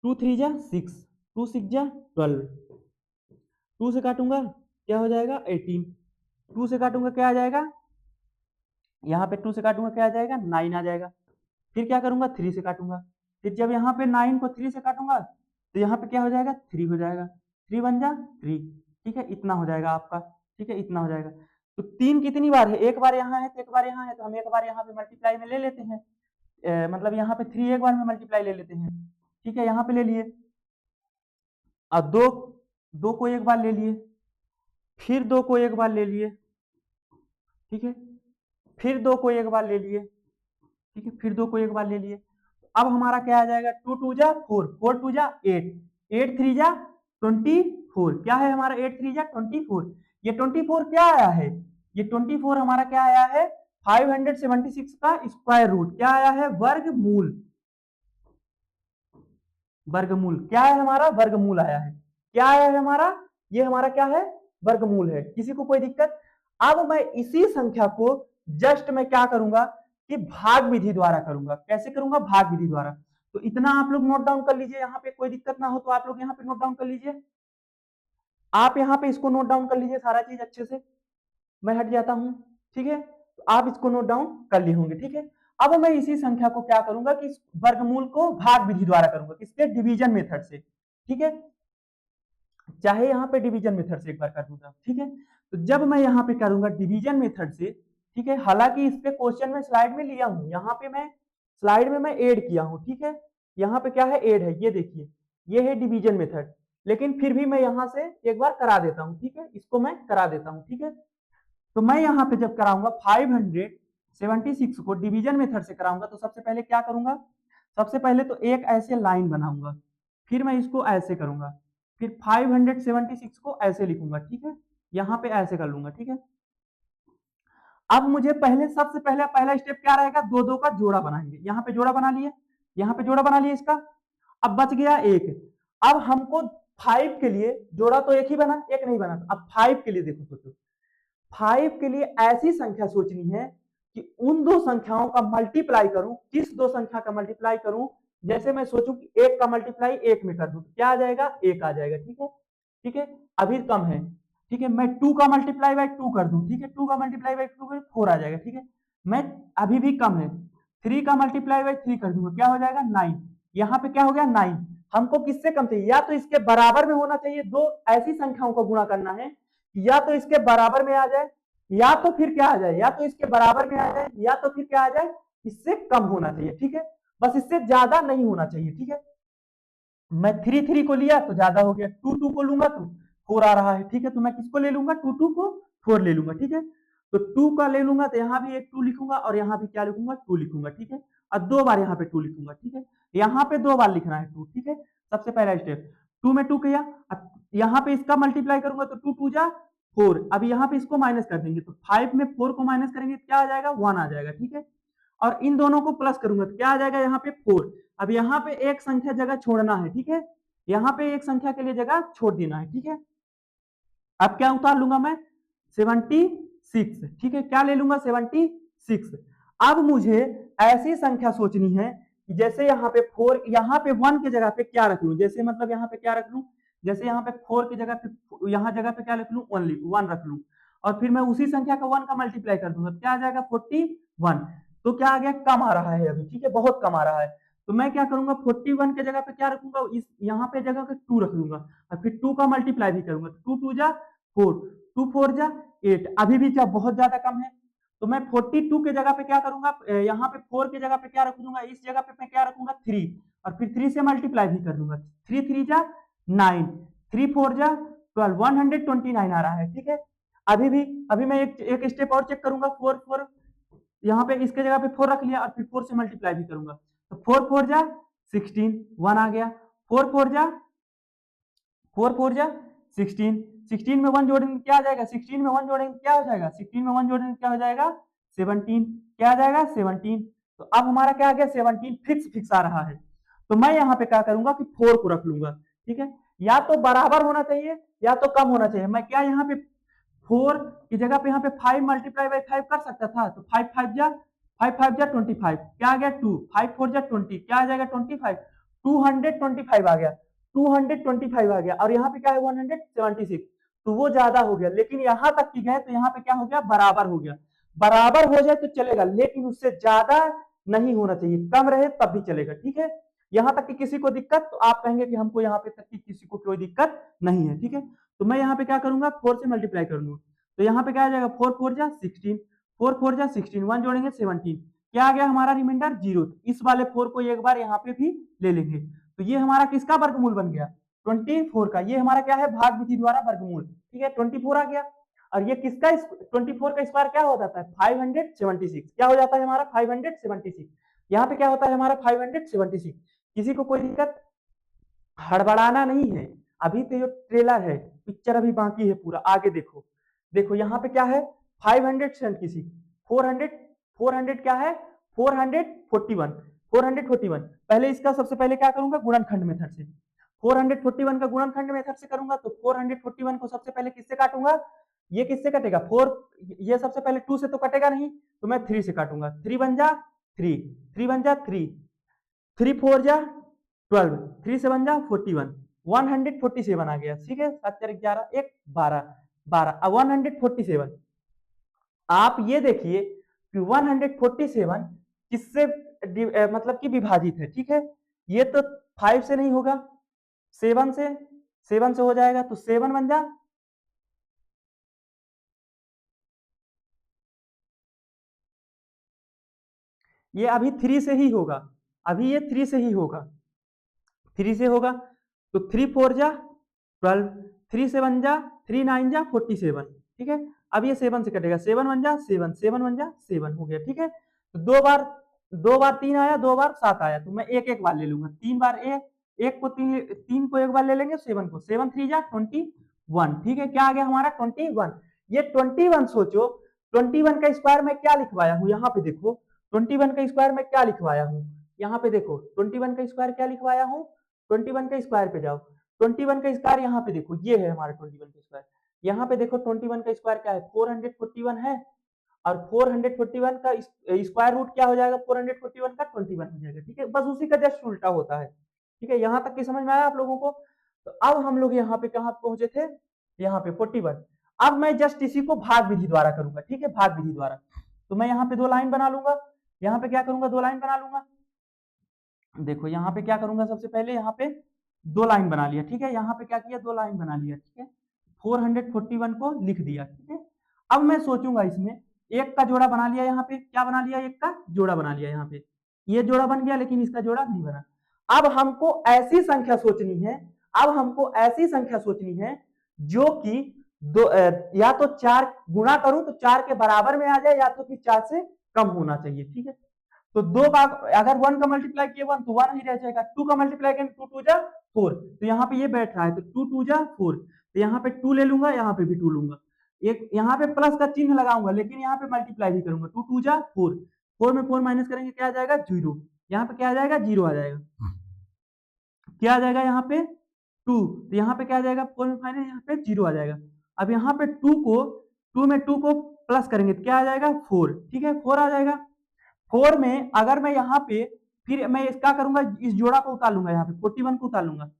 2 3 जा 6, 2 6 जा 12। 2 से काटूंगा, क्या हो जाएगा? 18। 2 से काटूंगा, क्या आ जाएगा? यहाँ पे 2 से काटूंगा, क्या आ जाएगा? 9 आ जाएगा। फिर क्या करूंगा? 3 से काटूंगा। फिर जब यहाँ पे 9 को 3 से काटूंगा तो यहाँ पे क्या हो जाएगा? 3 हो जाएगा। 3 1 जा 3। ठीक है, इतना हो जाएगा आपका। ठीक है, इतना हो जाएगा। तो 3 कितनी बार है? एक बार यहाँ है तो एक बार यहाँ है, तो हम एक बार यहाँ पे मल्टीप्लाई में ले लेते हैं। मतलब यहाँ पे 3 एक बार में मल्टीप्लाई ले लेते हैं। ठीक है, यहाँ पे ले लिए। अब 2 2 को एक बार ले लिए, फिर 2 को एक बार ले लिए। ठीक है, फिर 2 को एक बार ले लिए। ठीक है, फिर 2 को एक बार ले लिए। अब हमारा क्या आ जाएगा? 2 2 जा 4, 4 2 जा 8, 8 3 जा 24। क्या है हमारा? 8 3 जा 24। ये 24 क्या आया है? ये 24 हमारा क्या आया है? 576 का स्क्वायर रूट। क्या आया है? वर्गमूल। वर्गमूल क्या है हमारा? वर्गमूल आया है। क्या आया है हमारा? ये हमारा क्या है? वर्गमूल है। किसी को कोई दिक्कत? अब मैं इसी संख्या को जस्ट मैं क्या करूंगा कि भाग विधि द्वारा करूंगा। कैसे करूंगा? भाग विधि द्वारा। तो इतना आप लोग नोट डाउन कर लीजिए, यहाँ पे कोई दिक्कत ना हो तो आप लोग यहाँ पे नोट डाउन कर लीजिए। आप यहाँ पे इसको नोट डाउन कर लीजिए सारा चीज अच्छे से। मैं हट जाता हूं। ठीक है, तो आप इसको नोट डाउन कर लिए होंगे। ठीक है, अब मैं इसी संख्या को क्या करूंगा कि वर्गमूल को भाग विधि द्वारा करूंगा। किसके? डिवीजन मेथड से। ठीक है, चाहे यहाँ पे डिवीजन मेथड से एक बार कर दूंगा। ठीक है, तो जब मैं यहाँ पे करूंगा डिवीजन मेथड से, ठीक है, हालांकि इस पे क्वेश्चन में स्लाइड में लिया हूं, यहाँ पे मैं स्लाइड में मैं ऐड किया हूं। ठीक है, यहाँ पे क्या है? ऐड है। ये देखिए, ये है डिवीजन मेथड, लेकिन फिर भी मैं यहाँ से एक बार करा देता हूँ। ठीक है, इसको मैं करा देता हूँ। ठीक है, तो मैं यहाँ पे जब कराऊंगा 576 को डिवीजन मेथड से कराऊंगा, तो सबसे पहले क्या करूंगा? सबसे पहले तो एक ऐसे लाइन बनाऊंगा, फिर मैं इसको ऐसे करूंगा, फिर 576 को ऐसे लिखूंगा। ठीक है, यहाँ पे ऐसे कर लूंगा। ठीक है, अब मुझे पहले, सबसे पहले पहला स्टेप क्या रहेगा? दो दो का जोड़ा बनाएंगे। यहाँ पे जोड़ा बना लिए, यहाँ पे जोड़ा बना लिए इसका। अब बच गया एक। अब हमको 5 के लिए जोड़ा तो एक ही बना, एक नहीं बना। अब 5 के लिए देखो, सोचो 5 के लिए ऐसी संख्या सोचनी है कि उन दो संख्याओं का मल्टीप्लाई करूं। किस दो संख्या का मल्टीप्लाई करूं? जैसे मैं सोचूं कि एक का मल्टीप्लाई एक में कर दूं, क्या आ जाएगा? एक आ जाएगा। ठीक है, ठीक है, अभी कम है। ठीक है, मैं 2 का मल्टीप्लाई बाय 2 कर दूं। ठीक है, 2 का मल्टीप्लाई बाय 2 कर 4 आ जाएगा। ठीक है, मैं अभी भी कम है, 3 का मल्टीप्लाई बाय 3 कर दूंगा, क्या हो जाएगा? 9। यहाँ पे क्या हो गया? 9। हमको किससे कम चाहिए? या तो इसके बराबर में होना चाहिए। दो ऐसी संख्याओं को गुणा करना है या तो इसके बराबर में आ जाए, या तो फिर क्या आ जाए? या तो इसके बराबर में आ जाए, या तो फिर क्या आ जाए? इससे कम होना चाहिए। ठीक है, बस इससे ज्यादा नहीं होना चाहिए। ठीक है, मैं 3 3 को लिया तो ज्यादा हो गया, 2 2 को लूंगा तो 4 आ रहा है। ठीक है, तो मैं किसको ले लूंगा? 2 2 को 4 ले लूंगा। ठीक है, तो 2 का ले लूंगा तो यहाँ भी एक 2 लिखूंगा और यहाँ भी क्या लिखूंगा? 2 लिखूंगा। ठीक है, और 2 बार यहाँ पे 2 लिखूंगा। ठीक है, यहाँ पे 2 बार लिखना है 2। ठीक है, सबसे पहला स्टेप 2 में 2 किया, अब यहाँ पे इसका मल्टीप्लाई करूंगा तो 2 2 जा 4। अब यहाँ पे इसको माइनस कर देंगे, तो 5 में 4 को माइनस करेंगे क्या आ जाएगा? 1 आ जाएगा। ठीक है, और इन दोनों को प्लस करूंगा तो क्या आ जाएगा? यहाँ पे 4। अब यहाँ पे एक संख्या जगह छोड़ना है। ठीक है, यहाँ पे एक संख्या के लिए जगह छोड़ देना है। ठीक है, अब क्या उतार लूंगा मैं 76, ठीक है, क्या ले लूंगा 76। अब मुझे ऐसी संख्या सोचनी है कि जैसे यहाँ पे 4, यहाँ पे 1 की जगह पे क्या रख लूं, जैसे मतलब यहाँ पे क्या रख लूं, जैसे यहाँ पे 4 की जगह पे यहाँ जगह पे क्या रख लूं, ओनली 1 रख लूं, और फिर मैं उसी संख्या का 1 का मल्टीप्लाई कर दूंगा, क्या आ जाएगा 41। तो क्या आ गया, कम आ रहा है अभी, ठीक है, बहुत कम आ रहा है। तो मैं क्या करूंगा 41 के जगह पे क्या रखूंगा, इस यहाँ पे जगह पे 2 रख दूंगा, और फिर 2 का मल्टीप्लाई भी करूंगा, 2 2 जा 4, 2 4 जा 8, अभी भी क्या बहुत ज्यादा कम है। तो मैं 42 के जगह पे क्या करूंगा, यहाँ पे 4 के जगह पे क्या रख दूंगा, इस जगह पे मैं क्या रखूंगा 3, और फिर 3 से मल्टीप्लाई भी कर दूंगा, 3 3 जा 9, 3 4 जा 12, 129 आ रहा है, ठीक है। अभी मैं एक स्टेप और चेक करूंगा, 4 4 यहाँ पे इसके जगह पे 4 रख लिया, और फिर 4 से मल्टीप्लाई भी करूंगा, तो 4 4 जा 16, 1 आ गया, 4 4 जा 16, 16 में 1 जोड़ेंगे क्या आ जाएगा, 16 में 1 जोड़ेंगे क्या हो जाएगा, 16 में 1 जोड़ेंगे क्या हो जाएगा 17, क्या आ जाएगा 17। तो अब हमारा क्या आ गया 17 फिक्स आ रहा है। तो मैं यहाँ पे क्या करूंगा कि 4 को रख लूंगा, ठीक है, या तो बराबर होना चाहिए या तो कम होना चाहिए। मैं क्या यहाँ पे 4 की जगह पे यहाँ पे 5 मल्टीप्लाई बाई 5 कर सकता था, तो 5 5 जा 25, क्या आ गया 2, 5 4 जा 20, क्या आ जाएगा 25, 225 आ गया, 225 आ गया, और यहाँ पे क्या है 176, तो वो ज्यादा हो गया, लेकिन यहाँ तक की गए तो यहाँ पे क्या हो गया, बराबर हो गया। बराबर हो जाए तो चलेगा, लेकिन उससे ज्यादा नहीं होना चाहिए, कम रहे तब भी चलेगा, ठीक है। यहाँ तक कि किसी को दिक्कत, तो आप कहेंगे कि हमको यहाँ पे तक कि किसी को कोई दिक्कत नहीं है, ठीक है। तो मैं यहाँ पे क्या करूंगा 4 से मल्टीप्लाई करूंगा, तो यहाँ पे क्या आ जाएगा 4 4 जा 16, 4 4 जा 16, 1 जोड़ेंगे 17, क्या आ गया हमारा रिमाइंडर 0। इस वाले 4 को एक बार यहाँ पे भी ले लेंगे, तो ये हमारा किसका वर्गमूल बन गया 24 का, ये हमारा क्या है भाग विधि द्वारा वर्गमूल, ठीक है 24 आ गया। और ये किसका 24 का स्क्वायर क्या हो जाता है 576, क्या हो जाता है हमारा 576, यहाँ पे क्या होता है हमारा 576। किसी को कोई दिक्कत, हड़बड़ाना नहीं है, अभी तो ये ट्रेलर है, पिक्चर अभी बाकी है पूरा, आगे देखो। देखो यहाँ पे क्या है 576, 400 400 क्या है 441, 441। पहले इसका सबसे पहले क्या करूंगा गुणनखंड मेथड से, 441 का गुणनखंड मेथड से करूंगा, तो 441 को सबसे पहले किससे काटूंगा, ये किससे कटेगा 4, ये सबसे पहले 2 से तो कटेगा नहीं, तो मैं 3 से काटूंगा, 3 बन जा 3, 3 बन जा 3, 3 4 जा 12, 3 से बन जा 41, 147 आ गया, ठीक है 7 4 11 1 12, 12 अब 147। आप ये देखिए कि 147 किससे मतलब कि विभाजित है, ठीक है, ये तो 5 से नहीं होगा, 7 से, 7 से हो जाएगा, तो 7 बन जा, ये अभी 3 से ही होगा, अभी ये 3 से ही होगा, 3 से होगा, तो 3 4 जा 12, 3 से बन जा 3 9 जा 47, ठीक है। अब ये 7 से कटेगा, 7 बन जा 7, 7 बन जा 7 हो गया, ठीक है। तो दो बार 3 आया, 2 बार 7 आया, तो मैं एक एक बार ले लूंगा, 3 बार एक को 3 को एक बार ले लेंगे, 7 को 7 3 जा 21, ठीक है, क्या आ गया हमारा 21। ये 21 सोचो, 21 का स्क्वायर में क्या लिखवाया हूँ, यहाँ पे देखो 21 का स्क्वायर में क्या लिखवाया हूँ, यहाँ पे देखो 21 का स्क्वायर क्या लिखवाया हूँ, 21 का स्क्वायर पे जाओ, 21 का स्क्वायर यहाँ पे देखो, ये है हमारा 21 का स्क्वायर, यहाँ पे देखो 21 का स्क्वायर क्या है 441 है, और 441 का स्क्वायर रूट क्या हो जाएगा 441 का 21 हो जाएगा, ठीक है, बस उसी का जस्ट उल्टा होता है, ठीक है। यहाँ तक की समझ में आया आप लोगों को। तो अब हम लोग यहाँ पे कहाँ पहुंचे थे, यहाँ पे 41। अब मैं जस्ट इसी को भाग विधि द्वारा करूंगा, ठीक है, भाग विधि द्वारा। तो मैं यहाँ पे 2 लाइन बना लूंगा, यहाँ पे क्या करूंगा 2 लाइन बना लूंगा, देखो यहाँ पे क्या करूंगा सबसे पहले यहाँ पे 2 लाइन बना लिया, ठीक है, यहाँ पे क्या किया 2 लाइन बना लिया, ठीक है, 441 को लिख दिया, ठीक है। अब मैं सोचूंगा इसमें एक का जोड़ा बना लिया, यहाँ पे क्या बना लिया एक का जोड़ा बना लिया, यहाँ पे ये जोड़ा बन गया, लेकिन इसका जोड़ा नहीं बना। अब हमको ऐसी संख्या सोचनी है, अब हमको ऐसी संख्या सोचनी है जो कि या तो 4 गुणा करूं तो 4 के बराबर में आ जाए, या तो फिर 4 से कम होना चाहिए, ठीक है। तो 2 का अगर 1 का मल्टीप्लाई किया 1 तो 1 ही रह जाएगा, 2 का मल्टीप्लाई करें 2 2 जा 4, तो यहाँ पे ये बैठ रहा है, तो 2 2 जा 4, तो यहाँ पे 2 ले लूंगा, यहाँ पे भी 2 लूंगा, एक यहाँ पे प्लस का चिन्ह लगाऊंगा, लेकिन यहाँ पे मल्टीप्लाई भी करूंगा, 2 2 जा 4, 4 में 4 माइनस करेंगे क्या आ जाएगा 0, यहाँ पे क्या आ जाएगा 0 आ जाएगा, क्या आ जाएगा यहाँ पे 2, तो यहाँ पे क्या आ जाएगा 4 में माइनस यहाँ पे 0 आ जाएगा। अब यहाँ पे 2 में 2 को प्लस करेंगे तो क्या आ जाएगा 4, ठीक है 4 आ जाएगा। 4 में अगर मैं यहाँ पे फिर मैं क्या करूंगा, इस जोड़ा को उतार लूंगा, यहाँ पे 41 को उतार लूंगा।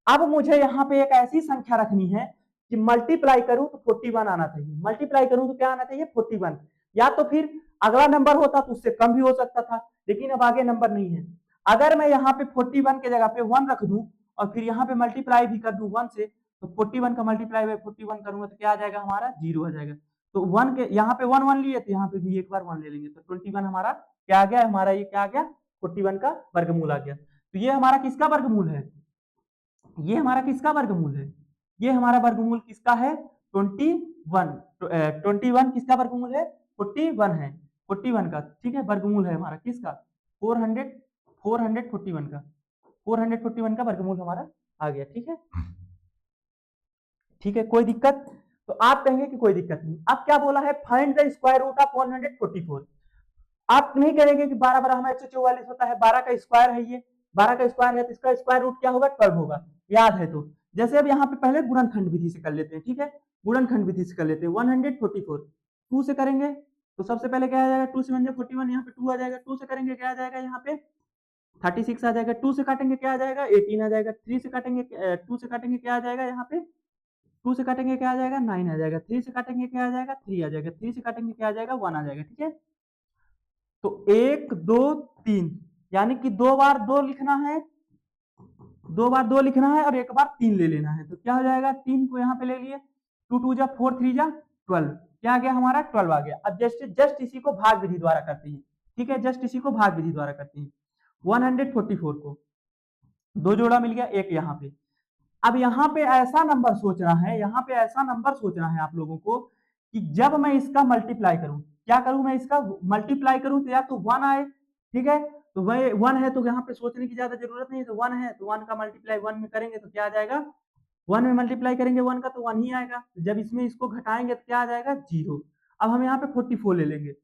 अब मुझे यहाँ पे एक ऐसी संख्या रखनी है कि मल्टीप्लाई करूं तो 41 आना चाहिए, मल्टीप्लाई करूं तो क्या आना चाहिए 41, या तो फिर अगला नंबर होता तो उससे कम भी हो सकता था, लेकिन अब आगे नंबर नहीं है। अगर मैं यहाँ पे 41 के जगह पे 1 रख दूं और फिर यहाँ पे मल्टीप्लाई भी कर दूं 1 से, तो 41 का मल्टीप्लाई बाय 41 करूंगा तो क्या आ जाएगा हमारा 0 आ जाएगा। तो 1 के यहाँ पे 1 लिए तो यहाँ पे भी एक बार 1 ले लेंगे, तो 21 हमारा क्या आ गया, हमारा ये क्या आ गया 41 का वर्गमूल आ गया। तो ये हमारा किसका वर्गमूल है, ये हमारा किसका वर्गमूल है, ये हमारा वर्गमूल किसका है 21 किसका वर्गमूल है 41 है, 41 का, ठीक है वर्गमूल है हमारा किसका 441 का, 441 का वर्गमूल हमारा आ गया, ठीक है। ठीक है, कोई दिक्कत, तो आप कहेंगे कि कोई दिक्कत नहीं। अब क्या बोला है, find the square root of 144। आप नहीं करेंगे कि 12 12 144 होता है, 12 का स्क्वायर है, ये 12 का स्क्वायर है तो इसका स्क्वायर रूट क्या होगा 12 होगा, याद है तो। जैसे अब यहाँ पे पहले गुणनखंड विधि से कर लेते हैं, ठीक है गुणनखंड विधि से कर लेते हैं। 144 2 से करेंगे तो सबसे पहले क्या आ जाएगा, 2 से 1 41, यहाँ पे 2 आ जाएगा, 2 से करेंगे क्या आ जाएगा, यहाँ पे 36 आ जाएगा, 2 से काटेंगे क्या आ जाएगा 18 आ जाएगा, 3 से काटेंगे 2 से काटेंगे क्या आ जाएगा, यहाँ पे 2 से काटेंगे क्या आ जाएगा 9 आ जाएगा, 3 से काटेंगे क्या आ जाएगा 3 आ जाएगा, 3 से काटेंगे क्या आ जाएगा 1 आ जाएगा, ठीक है। तो 1 2 3 यानी कि 2 बार 2 लिखना है, 2 बार 2 लिखना है और 1 बार 3 ले लेना है, तो क्या हो जाएगा 3 को यहाँ पे ले लिए, 2 2 जा 4 3 जा 12, क्या आ गया हमारा 12 आ गया। अब जस्ट इसी को भाग विधि द्वारा करते हैं, ठीक है जस्ट इसी को भाग विधि द्वारा करते हैं। 144 को 2 जोड़ा मिल गया, एक यहाँ पे। अब यहाँ पे ऐसा नंबर सोचना है, यहाँ पे ऐसा नंबर सोचना है आप लोगों को कि जब मैं इसका मल्टीप्लाई करूं, क्या करूं मैं इसका मल्टीप्लाई करूं तो या तो 1 आए, ठीक है तो वह 1 है तो यहाँ पे सोचने की ज्यादा जरूरत नहीं है, तो 1 है तो 1 का मल्टीप्लाई 1 में करेंगे तो क्या आ जाएगा, 1 में मल्टीप्लाई करेंगे 1 का तो 1 ही आएगा, जब इसमें इसको घटाएंगे तो क्या आ जाएगा 0। अब हम यहाँ पे 44 ले लेंगे,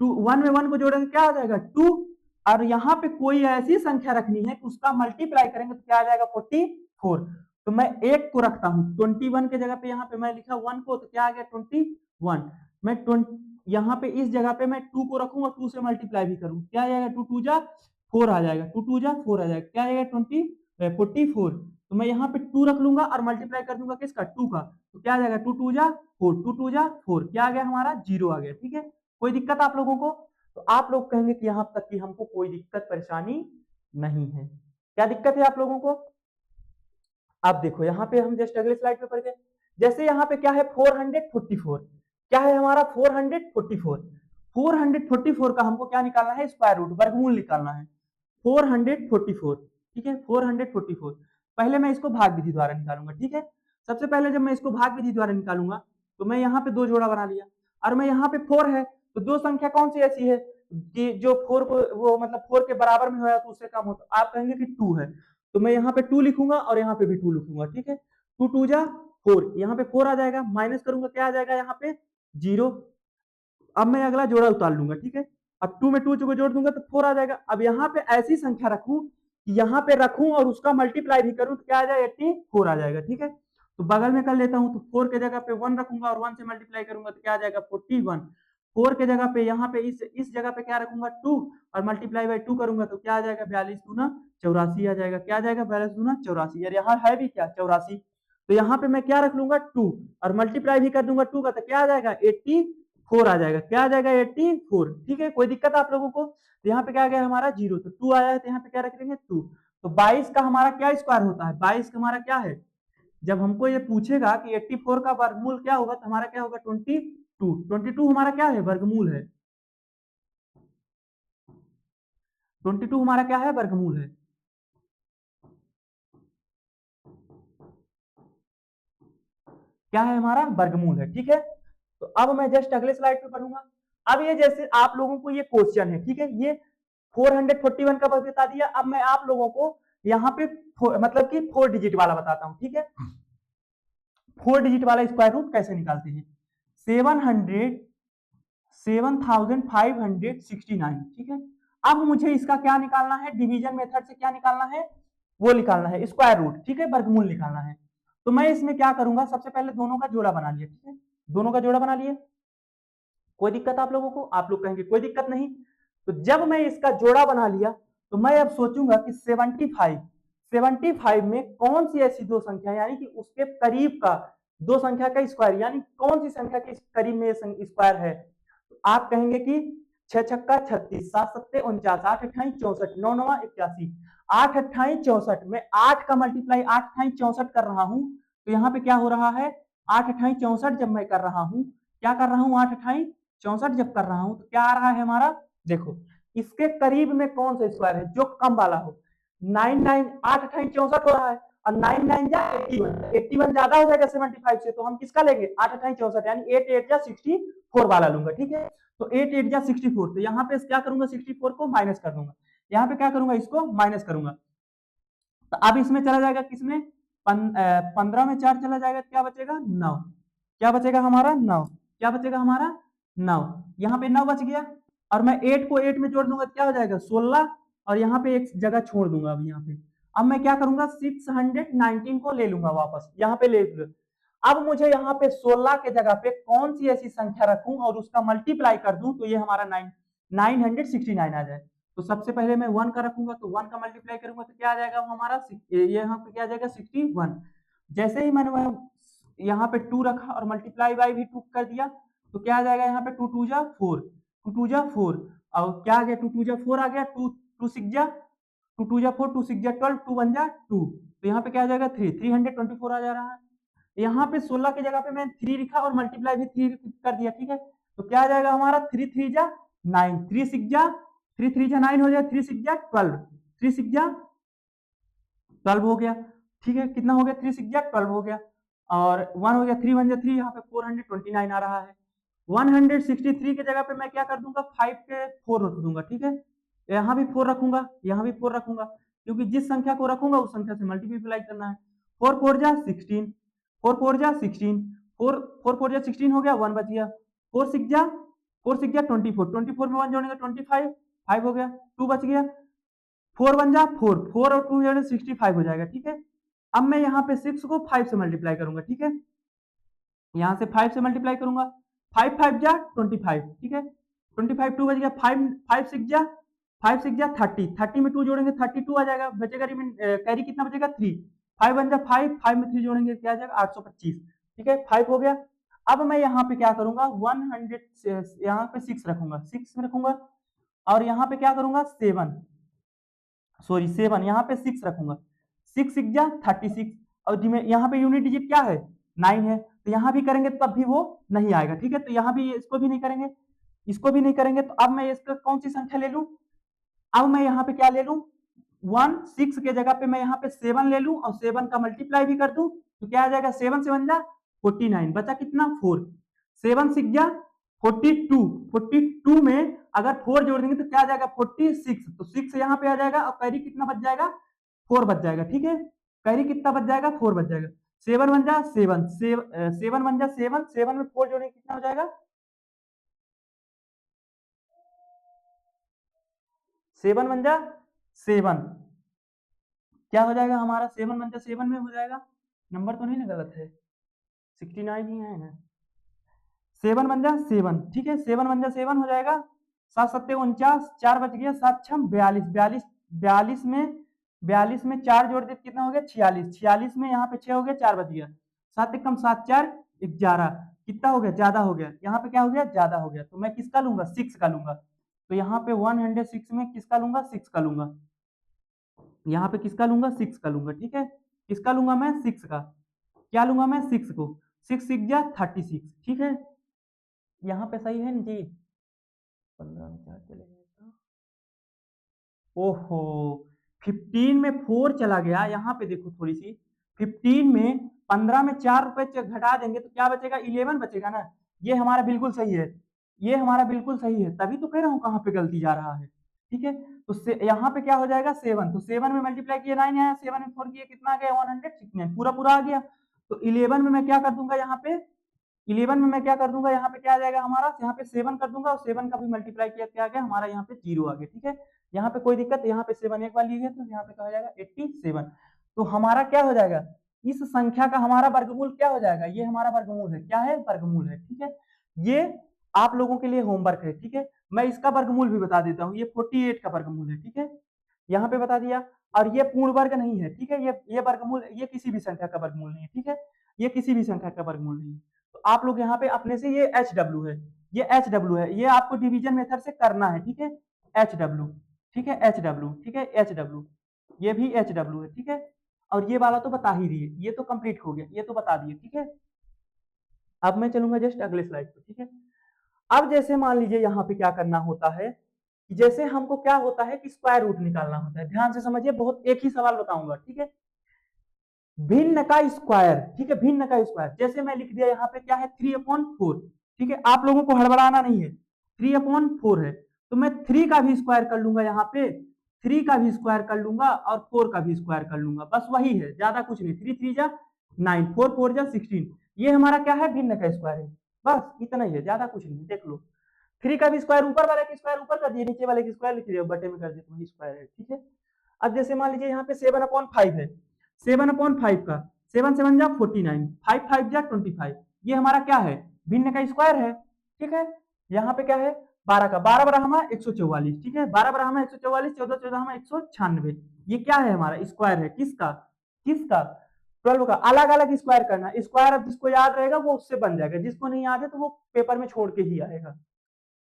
1 में 1 को जोड़ेंगे क्या आ जाएगा 2, और यहाँ पे कोई ऐसी संख्या रखनी है कि उसका मल्टीप्लाई करेंगे तो क्या आ जाएगा 44। तो मैं एक को रखता हूँ 21 के जगह पे, यहाँ पे मैं लिखा 1 को तो क्या आ गया 21, मैं 20 यहाँ पे इस जगह पे मैं 2 को रखूंगा, 2 से मल्टीप्लाई भी करूँ क्या आ जाएगा 2 2 जा 4 आ जाएगा, 2 2 जा 4 आ जाएगा, क्या आएगा 44। तो मैं यहाँ पे 2 रख लूंगा और मल्टीप्लाई कर दूंगा किसका 2 का, तो क्या आ जाएगा 2 2 जा 4, 2 2 जा 4, क्या आ गया हमारा 0 आ गया, ठीक है। कोई दिक्कत आप लोगों को, तो आप लोग कहेंगे कि यहाँ तक कि हमको कोई दिक्कत परेशानी नहीं है। क्या दिक्कत है आप लोगों को, अब देखो यहाँ पे हम जस्ट अगले स्लाइड पे पढ़ गए, जैसे यहाँ पे क्या है 444, क्या है हमारा 444 का हमको क्या निकालना है स्क्वायर रूट, वर्गमूल निकालना है 444, ठीक है 444। पहले मैं इसको भाग विधि द्वारा निकालूंगा, ठीक है। सबसे पहले जब मैं इसको भाग विधि द्वारा निकालूंगा तो मैं यहाँ पे 2 जोड़ा बना लिया, और मैं यहाँ पे 4 है तो 2 संख्या कौन सी ऐसी है कि जो 4 को वो मतलब 4 के बराबर में होया तो उससे कम हो, तो आप कहेंगे कि 2 है, तो मैं यहाँ पे 2 लिखूंगा और यहाँ पे भी 2 लिखूंगा, ठीक है 2 2 जा 4, यहाँ पे 4 आ जाएगा, माइनस करूंगा क्या आ जाएगा यहाँ पे 0। अब मैं अगला जोड़ा उतार लूंगा, ठीक है अब 2 में 2 को जोड़ दूंगा तो 4 आ जाएगा। अब यहाँ पे ऐसी संख्या रखूं कि यहाँ पे रखूं और उसका मल्टीप्लाई भी करूं तो क्या आ जाएगा 84 आ जाएगा, ठीक है। तो बगल में कर लेता हूं, तो 4 के जगह पे 1 रखूंगा और 1 से मल्टीप्लाई करूंगा तो क्या आ जाएगा 41। 4 के जगह पे यहाँ पे इस जगह पे क्या रखूंगा 2 और मल्टीप्लाई बाय 2 करूंगा तो क्या आ जाएगा 42 दूना 84 आ जाएगा, क्या आ जाएगा 42 दूना 84, यार यहाँ है भी क्या 84, तो यहाँ पे मैं क्या रख लूंगा 2 और मल्टीप्लाई भी कर दूंगा 2 का तो क्या आ जाएगा 84 आ जाएगा, क्या आ जाएगा 84, ठीक है। कोई दिक्कत आप लोगों को, तो यहाँ पे क्या गया हमारा 0, तो 2 आया है तो यहाँ पे क्या रख देंगे 2। तो 22 का हमारा क्या स्क्वायर होता है, 22 का हमारा क्या है, जब हमको ये पूछेगा कि 84 का वर्गमूल क्या होगा तो हमारा क्या होगा 22 हमारा क्या है वर्गमूल है, 22 हमारा क्या है वर्गमूल है। क्या है हमारा वर्गमूल है, ठीक है। तो अब मैं जस्ट अगले स्लाइड पे पढ़ूंगा। अब ये जैसे आप लोगों को ये क्वेश्चन है, ठीक है ये 441 का बता दिया। अब मैं आप लोगों को यहाँ पे मतलब कि 4 डिजिट वाला बताता हूँ, ठीक है 4 डिजिट वाला स्क्वायर रूट कैसे निकालते हैं। 7569, ठीक है। अब मुझे इसका क्या निकालना है, डिवीजन मेथड से क्या निकालना है, वो निकालना है स्क्वायर रूट, ठीक है वर्गमूल निकालना है। तो मैं इसमें क्या करूंगा, सबसे पहले दोनों का जोड़ा बना लिया, ठीक है, दोनों का जोड़ा बना लिया। कोई दिक्कत आप लोगों को? आप लोग कहेंगे कोई दिक्कत नहीं। तो जब मैं इसका जोड़ा बना लिया तो मैं अब सोचूंगा कि 75 में कौन सी ऐसी दो संख्या यानी कि उसके करीब का दो संख्या का स्क्वायर, यानी कौन सी संख्या के करीब में स्क्वायर है। तो आप कहेंगे कि 6 छक्का 36, 7 सत्ते 49, 8 अट्ठाई 64, 9 नवा 81, 8 अट्ठाई 64 में 8 का मल्टीप्लाई 8 अट्ठाई 64 कर रहा हूं। तो यहाँ पे क्या हो रहा है, 8 अट्ठाई 64 जब मैं कर रहा हूं, क्या कर रहा हूं, 8 अट्ठाई 64 जब कर रहा हूं तो क्या आ रहा है हमारा, देखो इसके करीब में कौन सा स्क्वायर है जो कम वाला हो। 99 8 अट्ठाई 64 हो रहा है और 9 9 जा 81, 81 ज्यादा हो जाएगा 75 से, तो हम किसका लेंगे, 8 अट्ठाई 64 यानी 8 8 जा 64 वाला लूंगा, ठीक है। तो 8 8 जा 64, तो यहाँ पे क्या करूंगा, 64 को माइनस कर दूंगा, यहाँ पे क्या करूंगा, इसको माइनस करूंगा। तो अब इसमें चला जाएगा किसमें, 15 में 4 चला जाएगा, क्या बचेगा 9, क्या बचेगा हमारा 9, क्या बचेगा हमारा 9, यहाँ पे 9 बच गया। और मैं 8 को 8 में जोड़ दूंगा क्या हो जाएगा 16, और यहाँ पे एक जगह छोड़ दूंगा अभी यहाँ पे। अब मैं क्या करूंगा, 619 को ले लूंगा वापस, यहाँ पे ले लूंगा। अब मुझे यहाँ पे 16 के जगह पे कौन सी ऐसी संख्या रखूं और उसका मल्टीप्लाई कर दूं तो ये हमारा 969 आ जाए। तो सबसे पहले मैं 1 का रखूंगा, तो 1 का मल्टीप्लाई करूंगा तो क्या आ जाएगा हमारा, ये यहाँ पे क्या आ जाएगा 61। जैसे ही मैंने यहाँ पे 2 रखा और मल्टीप्लाई बाई भी 2 कर दिया तो क्या आ जाएगा, यहाँ पे 2 2 जा 4, 2 2 जा 4, और क्या आ गया 2 2 जा 4 आ गया, 2 2 6 जा 2 2 जा 4, 2 6 जा 12, 2 1 जा 2, तो यहाँ पे क्या आ जाएगा 324 आ जा रहा है। यहाँ पे 16 की जगह पे मैं 3 लिखा और मल्टीप्लाई भी 3 कर दिया, ठीक है। तो क्या आ जाएगा हमारा 3 3 जा 9, 3 6 जा 3 3 जा 9 हो जाए, 3 6 जा 12, 3 6 जा 12 हो गया, ठीक है, कितना हो गया 3 6 जा 12 हो गया, और 1 हो गया, 3 1 जा 3, यहाँ पे 429 आ रहा है। 163 की जगह पे मैं क्या कर दूंगा, 5 के 4 रख दूंगा, ठीक है, यहाँ भी 4 रखूंगा, यहाँ भी 4 रखूंगा, क्योंकि जिस संख्या को रखूंगा उस संख्या से मल्टीप्लाई करना है। 4 4 जा 16, 4 4 जा 16, 4 4 4 जा 16 हो गया, 1 बच गया, 4 6 जा 24, 24 में 1 जोड़ेंगे 25, 5 हो गया, 2 बच गया, 4 1 जा 4, 4 और 2 जोड़े 65 हो जाएगा, ठीक है। अब मैं यहाँ पे 6 को 5 से मल्टीप्लाई करूंगा, ठीक है, यहाँ से 5 से मल्टीप्लाई करूंगा, 5 5 जा 25, ठीक है, 25 2 बच गया, 5 5 6 जा 30, 30 में 2 जोड़ेंगे 32 आ जाएगा, बचेगा कैरी कितना बचेगा 3, 5 1 जा 5, 5 में 3 जोड़ेंगे क्या आ जाएगा 825, ठीक है, 5 हो गया। अब मैं यहाँ पे क्या करूंगा, 100 यहाँ पे 6 रखूंगा, 6 में रखूंगा, और यहाँ पे क्या करूंगा 7 यहाँ पे 6 रखूंगा, 6 6 जा 36, और यहाँ पे यूनिट डिजिट क्या है 9 है, तो यहाँ भी करेंगे तब भी वो नहीं आएगा, ठीक है, तो यहाँ भी इसको भी नहीं करेंगे, इसको भी नहीं करेंगे, तो अब मैं इसका कौन सी संख्या ले लूं, अब मैं यहाँ पे क्या ले लूं, 1 6 के जगह पे मैं यहाँ पे 7 ले लूं और 7 का मल्टीप्लाई भी कर दूं, तो क्या आ जाएगा 7 7 जा 49, बचा कितना 4, 7 6 जा 42, 42 में अगर 4 जोड़ देंगे तो क्या आ जाएगा 46, तो 6 यहाँ पे आ जाएगा और कैरी कितना बच जाएगा 4 बच जाएगा, ठीक है, कैरी कितना बच जाएगा 4 बच जाएगा, 7 1 जा 7, 7 1 जा 7, 7 में 4 जोड़ेंगे कितना हो जाएगा 7 1 जा 7, क्या हो जाएगा हमारा 7 1 जा 7 में हो जाएगा, नंबर तो नहीं ना गलत है, 69 ही है ना, 7 1 जा 7, ठीक है, 7 1 जा 7 हो जाएगा, 7 7 49, 4 बच गया, 7 6 42, 42 में 4 जोड़ दे कितना हो गया 46, 46 में यहाँ पे 6 हो गया, 4 बच गया, 7 1 7 4 11, कितना हो गया ज्यादा हो गया, यहाँ पे क्या हो गया ज्यादा हो गया, तो मैं किसका लूंगा 6 का लूंगा, तो यहाँ पे 106 में किसका लूंगा 6 का लूंगा, यहाँ पे किसका लूंगा 6 का लूंगा, ठीक है, किसका लूंगा मैं 6 का, क्या लूंगा मैं 6 को, 6 6 जा 36, ठीक है, यहाँ पे सही है ना जी, 15 में 4 चले गए तो ओहो 15 में 4 चला गया, यहाँ पे देखो थोड़ी सी, 15 में 15 में 4 रुपए घटा देंगे तो क्या बचेगा 11 बचेगा ना, ये हमारा बिल्कुल सही है, ये हमारा बिल्कुल सही है, तभी तो कह रहा हूँ कहाँ पे गलती जा रहा है, ठीक है, तो यहाँ पे क्या हो जाएगा 7, तो 7 में मल्टीप्लाई किया 9 आया, 7 में 4 किया कितना आ गया 169, पूरा पूरा आ गया, तो 11 में मैं क्या कर दूंगा यहाँ पे 11 में मैं क्या कर दूंगा, यहाँ पे क्या आ जाएगा हमारा, यहाँ पे 7 कर दूंगा और 7 का भी मल्टीप्लाई किया क्या आ गया हमारा यहाँ पे 0 आ गया, ठीक है, यहाँ पे कोई दिक्कत, यहाँ पे 7 एक बार लीजिए तो यहाँ पे क्या हो जाएगा 87, तो हमारा क्या हो जाएगा इस संख्या का हमारा वर्गमूल क्या हो जाएगा, ये हमारा वर्गमूल है, क्या है, वर्गमूल है, ठीक है। ये आप लोगों के लिए होमवर्क है, ठीक है। मैं इसका वर्गमूल भी बता देता हूँ, ये 48 का वर्गमूल है, ठीक है, यहाँ पे बता दिया। और ये पूर्ण वर्ग नहीं है, ठीक है, ये वर्गमूल, ये किसी भी संख्या का वर्गमूल नहीं है, ठीक है, ये किसी भी संख्या का वर्गमूल नहीं है। तो आप लोग यहाँ पे अपने से, ये एच डब्ल्यू है, ये एच डब्ल्यू है, ये आपको डिवीजन मेथड से करना है, ठीक है, एच डब्ल्यू, ठीक है, एच डब्ल्यू, ठीक है, एच डब्ल्यू, ये भी एच डब्ल्यू है, ठीक है। और ये वाला तो बता ही दिए, ये तो कंप्लीट हो गया, ये तो बता दिए, ठीक है। अब मैं चलूंगा जस्ट अगले स्लाइड पे, ठीक है। अब जैसे मान लीजिए यहाँ पे क्या करना होता है कि जैसे हमको क्या होता है कि स्क्वायर रूट निकालना होता है, ध्यान से समझिए, बहुत एक ही सवाल बताऊंगा, ठीक है। भिन्न का स्क्वायर, ठीक है, भिन्न का स्क्वायर, जैसे मैं लिख दिया यहाँ पे क्या है, 3/4, ठीक है, आप लोगों को हड़बड़ाना नहीं है, 3/4 है, तो मैं 3 का भी स्क्वायर कर लूंगा, यहाँ पे 3 का भी स्क्वायर कर लूंगा और 4 का भी स्क्वायर कर लूंगा, बस वही है, ज्यादा कुछ नहीं, 3 3 जा 9, 4 4 जा 16, ये हमारा क्या है, भिन्न का स्क्वायर है, बस इतना ही है, ज्यादा कुछ नहीं, देख लो। 3 का भी स्क्वायर ऊपर वाले की स्क्वायर ऊपर कर दिए, नीचे वाले की स्क्वायर लिख दिया, बटे में कर दिया, तो वही स्क्वायर है, ठीक है। अब जैसे मान लीजिए यहाँ पे 7/5 है, 7/5 का 7 7 जा 49, 5 5 जा 25, ये हमारा क्या है, भिन्न का स्क्वायर है, ठीक है। यहाँ पे क्या है, 12 का 12 बराबर 144, ठीक है, 12 बराबर 144, 14 14 196, ये क्या है, हमारा स्क्वायर है, किसका, किसका, 12 का। अलग अलग स्क्वायर करना, स्क्वायर अब जिसको याद रहेगा वो उससे बन जाएगा, जिसको नहीं याद है तो वो पेपर में छोड़ के ही आएगा,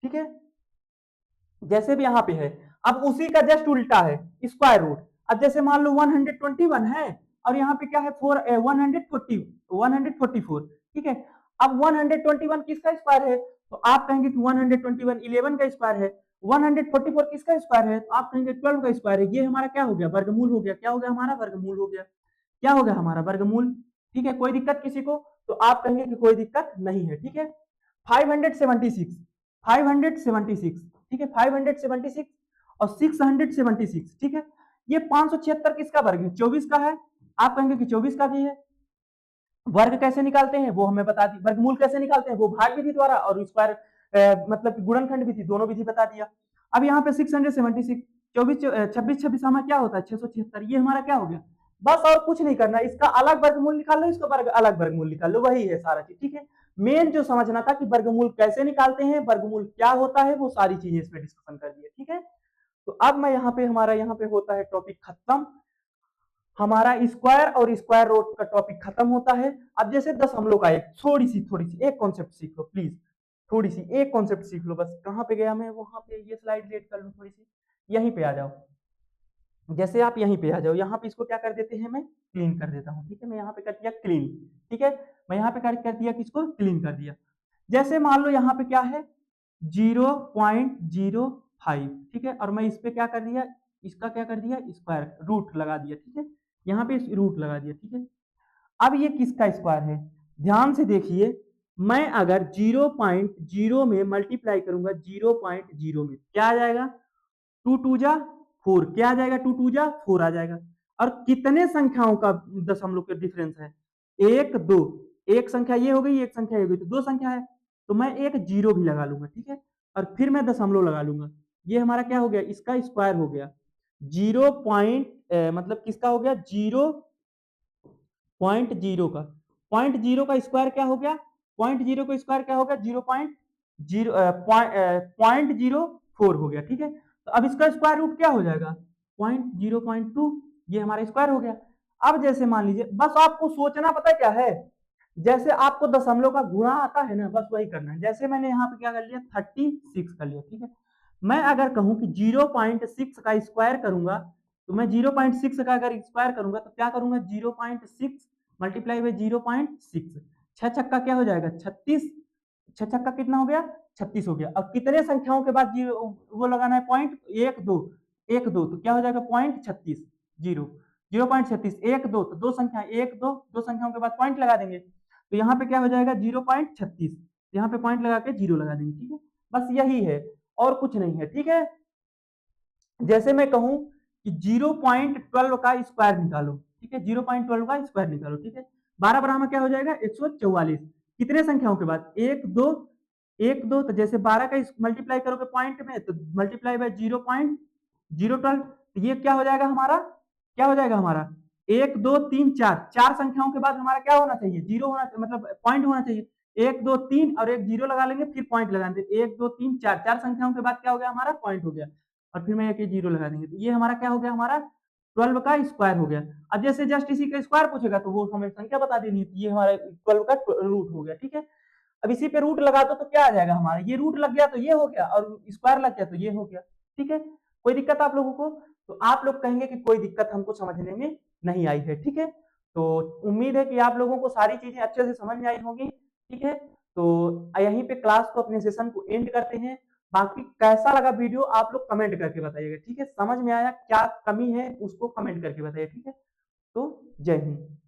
ठीक है। जैसे भी यहाँ पे है, अब उसी का जस्ट उल्टा है, स्क्वायर रूट। अब जैसे मान लो 121 है और यहाँ पे क्या है, 144, ठीक है। अब 121 किसका स्क्वायर है, तो आप कहेंगे कि 121 11 का स्क्वायर है, 144 किसका स्क्वायर है, तो आप कहेंगे 12 का स्क्वायर है, ये हमारा क्या हो गया, वर्गमूल हो गया, क्या हो गया, हमारा वर्गमूल हो गया, क्या हो गया, हमारा वर्गमूल, ठीक है। कोई दिक्कत किसी को, तो आप कहेंगे कि कोई दिक्कत नहीं है, ठीक है। 576, 576, ठीक है, 576 और 676, ठीक है। ये 576 किसका वर्ग है, 24 का है, आप कहेंगे कि 24 का भी है। वर्ग कैसे निकालते हैं वो हमें बता दी, वर्गमूल कैसे निकालते हैं वो भाग विधि द्वारा और स्क्वायर मतलब गुणनखंड विधि, दोनों विधि बता दिया। अब यहाँ पे 676, 26 26 हमारा क्या होता है, 676, ये हमारा क्या हो गया, बस और कुछ नहीं करना, इसका अलग वर्गमूल निकाल लो, इसका अलग वर्गमूल निकाल लो, वही है सारा चीज, ठीक है। मेन जो समझना था कि वर्गमूल कैसे निकालते हैं, वर्गमूल क्या होता है, वो सारी चीजें इसमें डिस्कशन कर दिए, ठीक है। तो अब मैं यहाँ पे, हमारा यहाँ पे होता है टॉपिक खत्म, हमारा स्क्वायर और स्क्वायर रूट का टॉपिक खत्म होता है। अब जैसे दशमलव का एक थोड़ी सी एक कॉन्सेप्ट सीख लो प्लीज, थोड़ी सी एक कॉन्सेप्ट सीख लो बस। कहाँ पे गया मैं, वहां पे, ये स्लाइड लेट कर लूं थोड़ी सी, यहीं पे आ जाओ। जैसे आप यहीं पे आ जाओ, यहाँ पे इसको क्या कर देते हैं, मैं क्लीन कर देता हूँ, ठीक है। मैं यहाँ पे कर दिया क्लीन, ठीक है, मैं यहाँ पे कर दिया, किसको क्लीन कर दिया। जैसे मान लो यहाँ पे क्या है, 0.05, ठीक है, और मैं इस पे क्या कर दिया, इसका क्या कर दिया, स्क्वायर रूट लगा दिया, ठीक है, यहाँ पे रूट लगा दिया, ठीक है। अब ये किसका स्क्वायर है, ध्यान से देखिए, मैं अगर 0.0 में मल्टीप्लाई करूंगा 0.0 में, क्या आ जाएगा, 2 2 जा 4, क्या आ जाएगा, 2 2 जा 4 आ जाएगा। और कितने संख्याओं का दशमलव के डिफरेंस है, 1 2, एक संख्या ये हो गई, एक संख्या ये हो गई, तो दो संख्या है, तो मैं एक जीरो भी लगा लूंगा, ठीक है, और फिर मैं दशमलव लगा लूंगा, ये हमारा क्या हो गया, इसका स्क्वायर हो गया। 0 मतलब किसका हो गया, 0.0 का, 0.0 का स्क्वायर क्या हो गया, 0.0 का स्क्वायर क्या हो गया, 0.04 हो गया, ठीक है। तो अब इसका स्क्वायर रूट क्या हो जाएगा, 0.2, ये हमारा स्क्वायर हो गया। अब जैसे मान लीजिए, बस आपको सोचना पता क्या है, जैसे आपको दशमलव का गुणा आता है ना, बस वही करना है। जैसे मैंने यहाँ पे क्या कर लिया, 36 कर लिया, ठीक है। मैं अगर कहूं कि 0.6 का स्क्वायर करूंगा, तो मैं 0.6 का अगर स्क्वायर करूंगा तो क्या करूंगा, 0.6 मल्टीप्लाई बाई 0.6, 6 छक्का क्या हो जाएगा, 36, 6 छक्का कितना हो गया, 36 हो गया। अब कितने संख्याओं के बाद जीरो वो लगाना है, पॉइंट, 1 2, 1 2, तो क्या हो जाएगा, 0.36, 0.36, 1 2, तो दो संख्या 1 2, दो संख्याओं के बाद पॉइंट लगा देंगे, तो यहाँ पे क्या हो जाएगा, 0.36, यहाँ पे पॉइंट लगा के जीरो लगा देंगे, ठीक है। बस यही है और कुछ नहीं है, ठीक है। जैसे मैं कहूं कि 0.12 का स्क्वायर निकालो, ठीक है, 0.12 का स्क्वायर निकालो, ठीक है, 12 बराबर क्या हो जाएगा, 144, कितने संख्याओं के बाद, 1 2, 1 2, तो जैसे 12 का मल्टीप्लाई करोगे पॉइंट में, तो मल्टीप्लाई बाय 0.012, तो ये क्या हो जाएगा हमारा, क्या हो जाएगा हमारा 1 2 3 4 4 संख्याओं के बाद हमारा क्या होना चाहिए, जीरो होना चाहिए, मतलब पॉइंट होना चाहिए। 1 2 3 और एक जीरो लगा लेंगे, फिर पॉइंट लगा देंगे। 1 2 3 4 4 संख्याओं के बाद क्या हो गया हमारा, पॉइंट हो गया, और फिर मैं एक जीरो लगा देंगे। तो ये हमारा क्या हो गया, हमारा 12 का स्क्वायर हो गया। अब जैसे जस्ट इसी का स्क्वायर पूछेगा तो वो हमें संख्या बता देनी है। ये हमारा 12 का रूट हो गया, ठीक है। अब इसी पे रूट लगा दो तो क्या आ जाएगा हमारा, ये रूट लग गया तो ये हो गया, और स्क्वायर लग गया तो ये हो गया, ठीक है। कोई दिक्कत आप लोगों को? तो आप लोग कहेंगे कि कोई दिक्कत हमको समझने में नहीं आई है, ठीक है। तो उम्मीद है कि आप लोगों को सारी चीजें अच्छे से समझ में आई होंगी, ठीक है। तो यहीं पे क्लास को, अपने सेशन को एंड करते हैं। बाकी कैसा लगा वीडियो आप लोग कमेंट करके बताइएगा, ठीक है। समझ में आया, क्या कमी है उसको कमेंट करके बताइए, ठीक है। तो जय हिंद।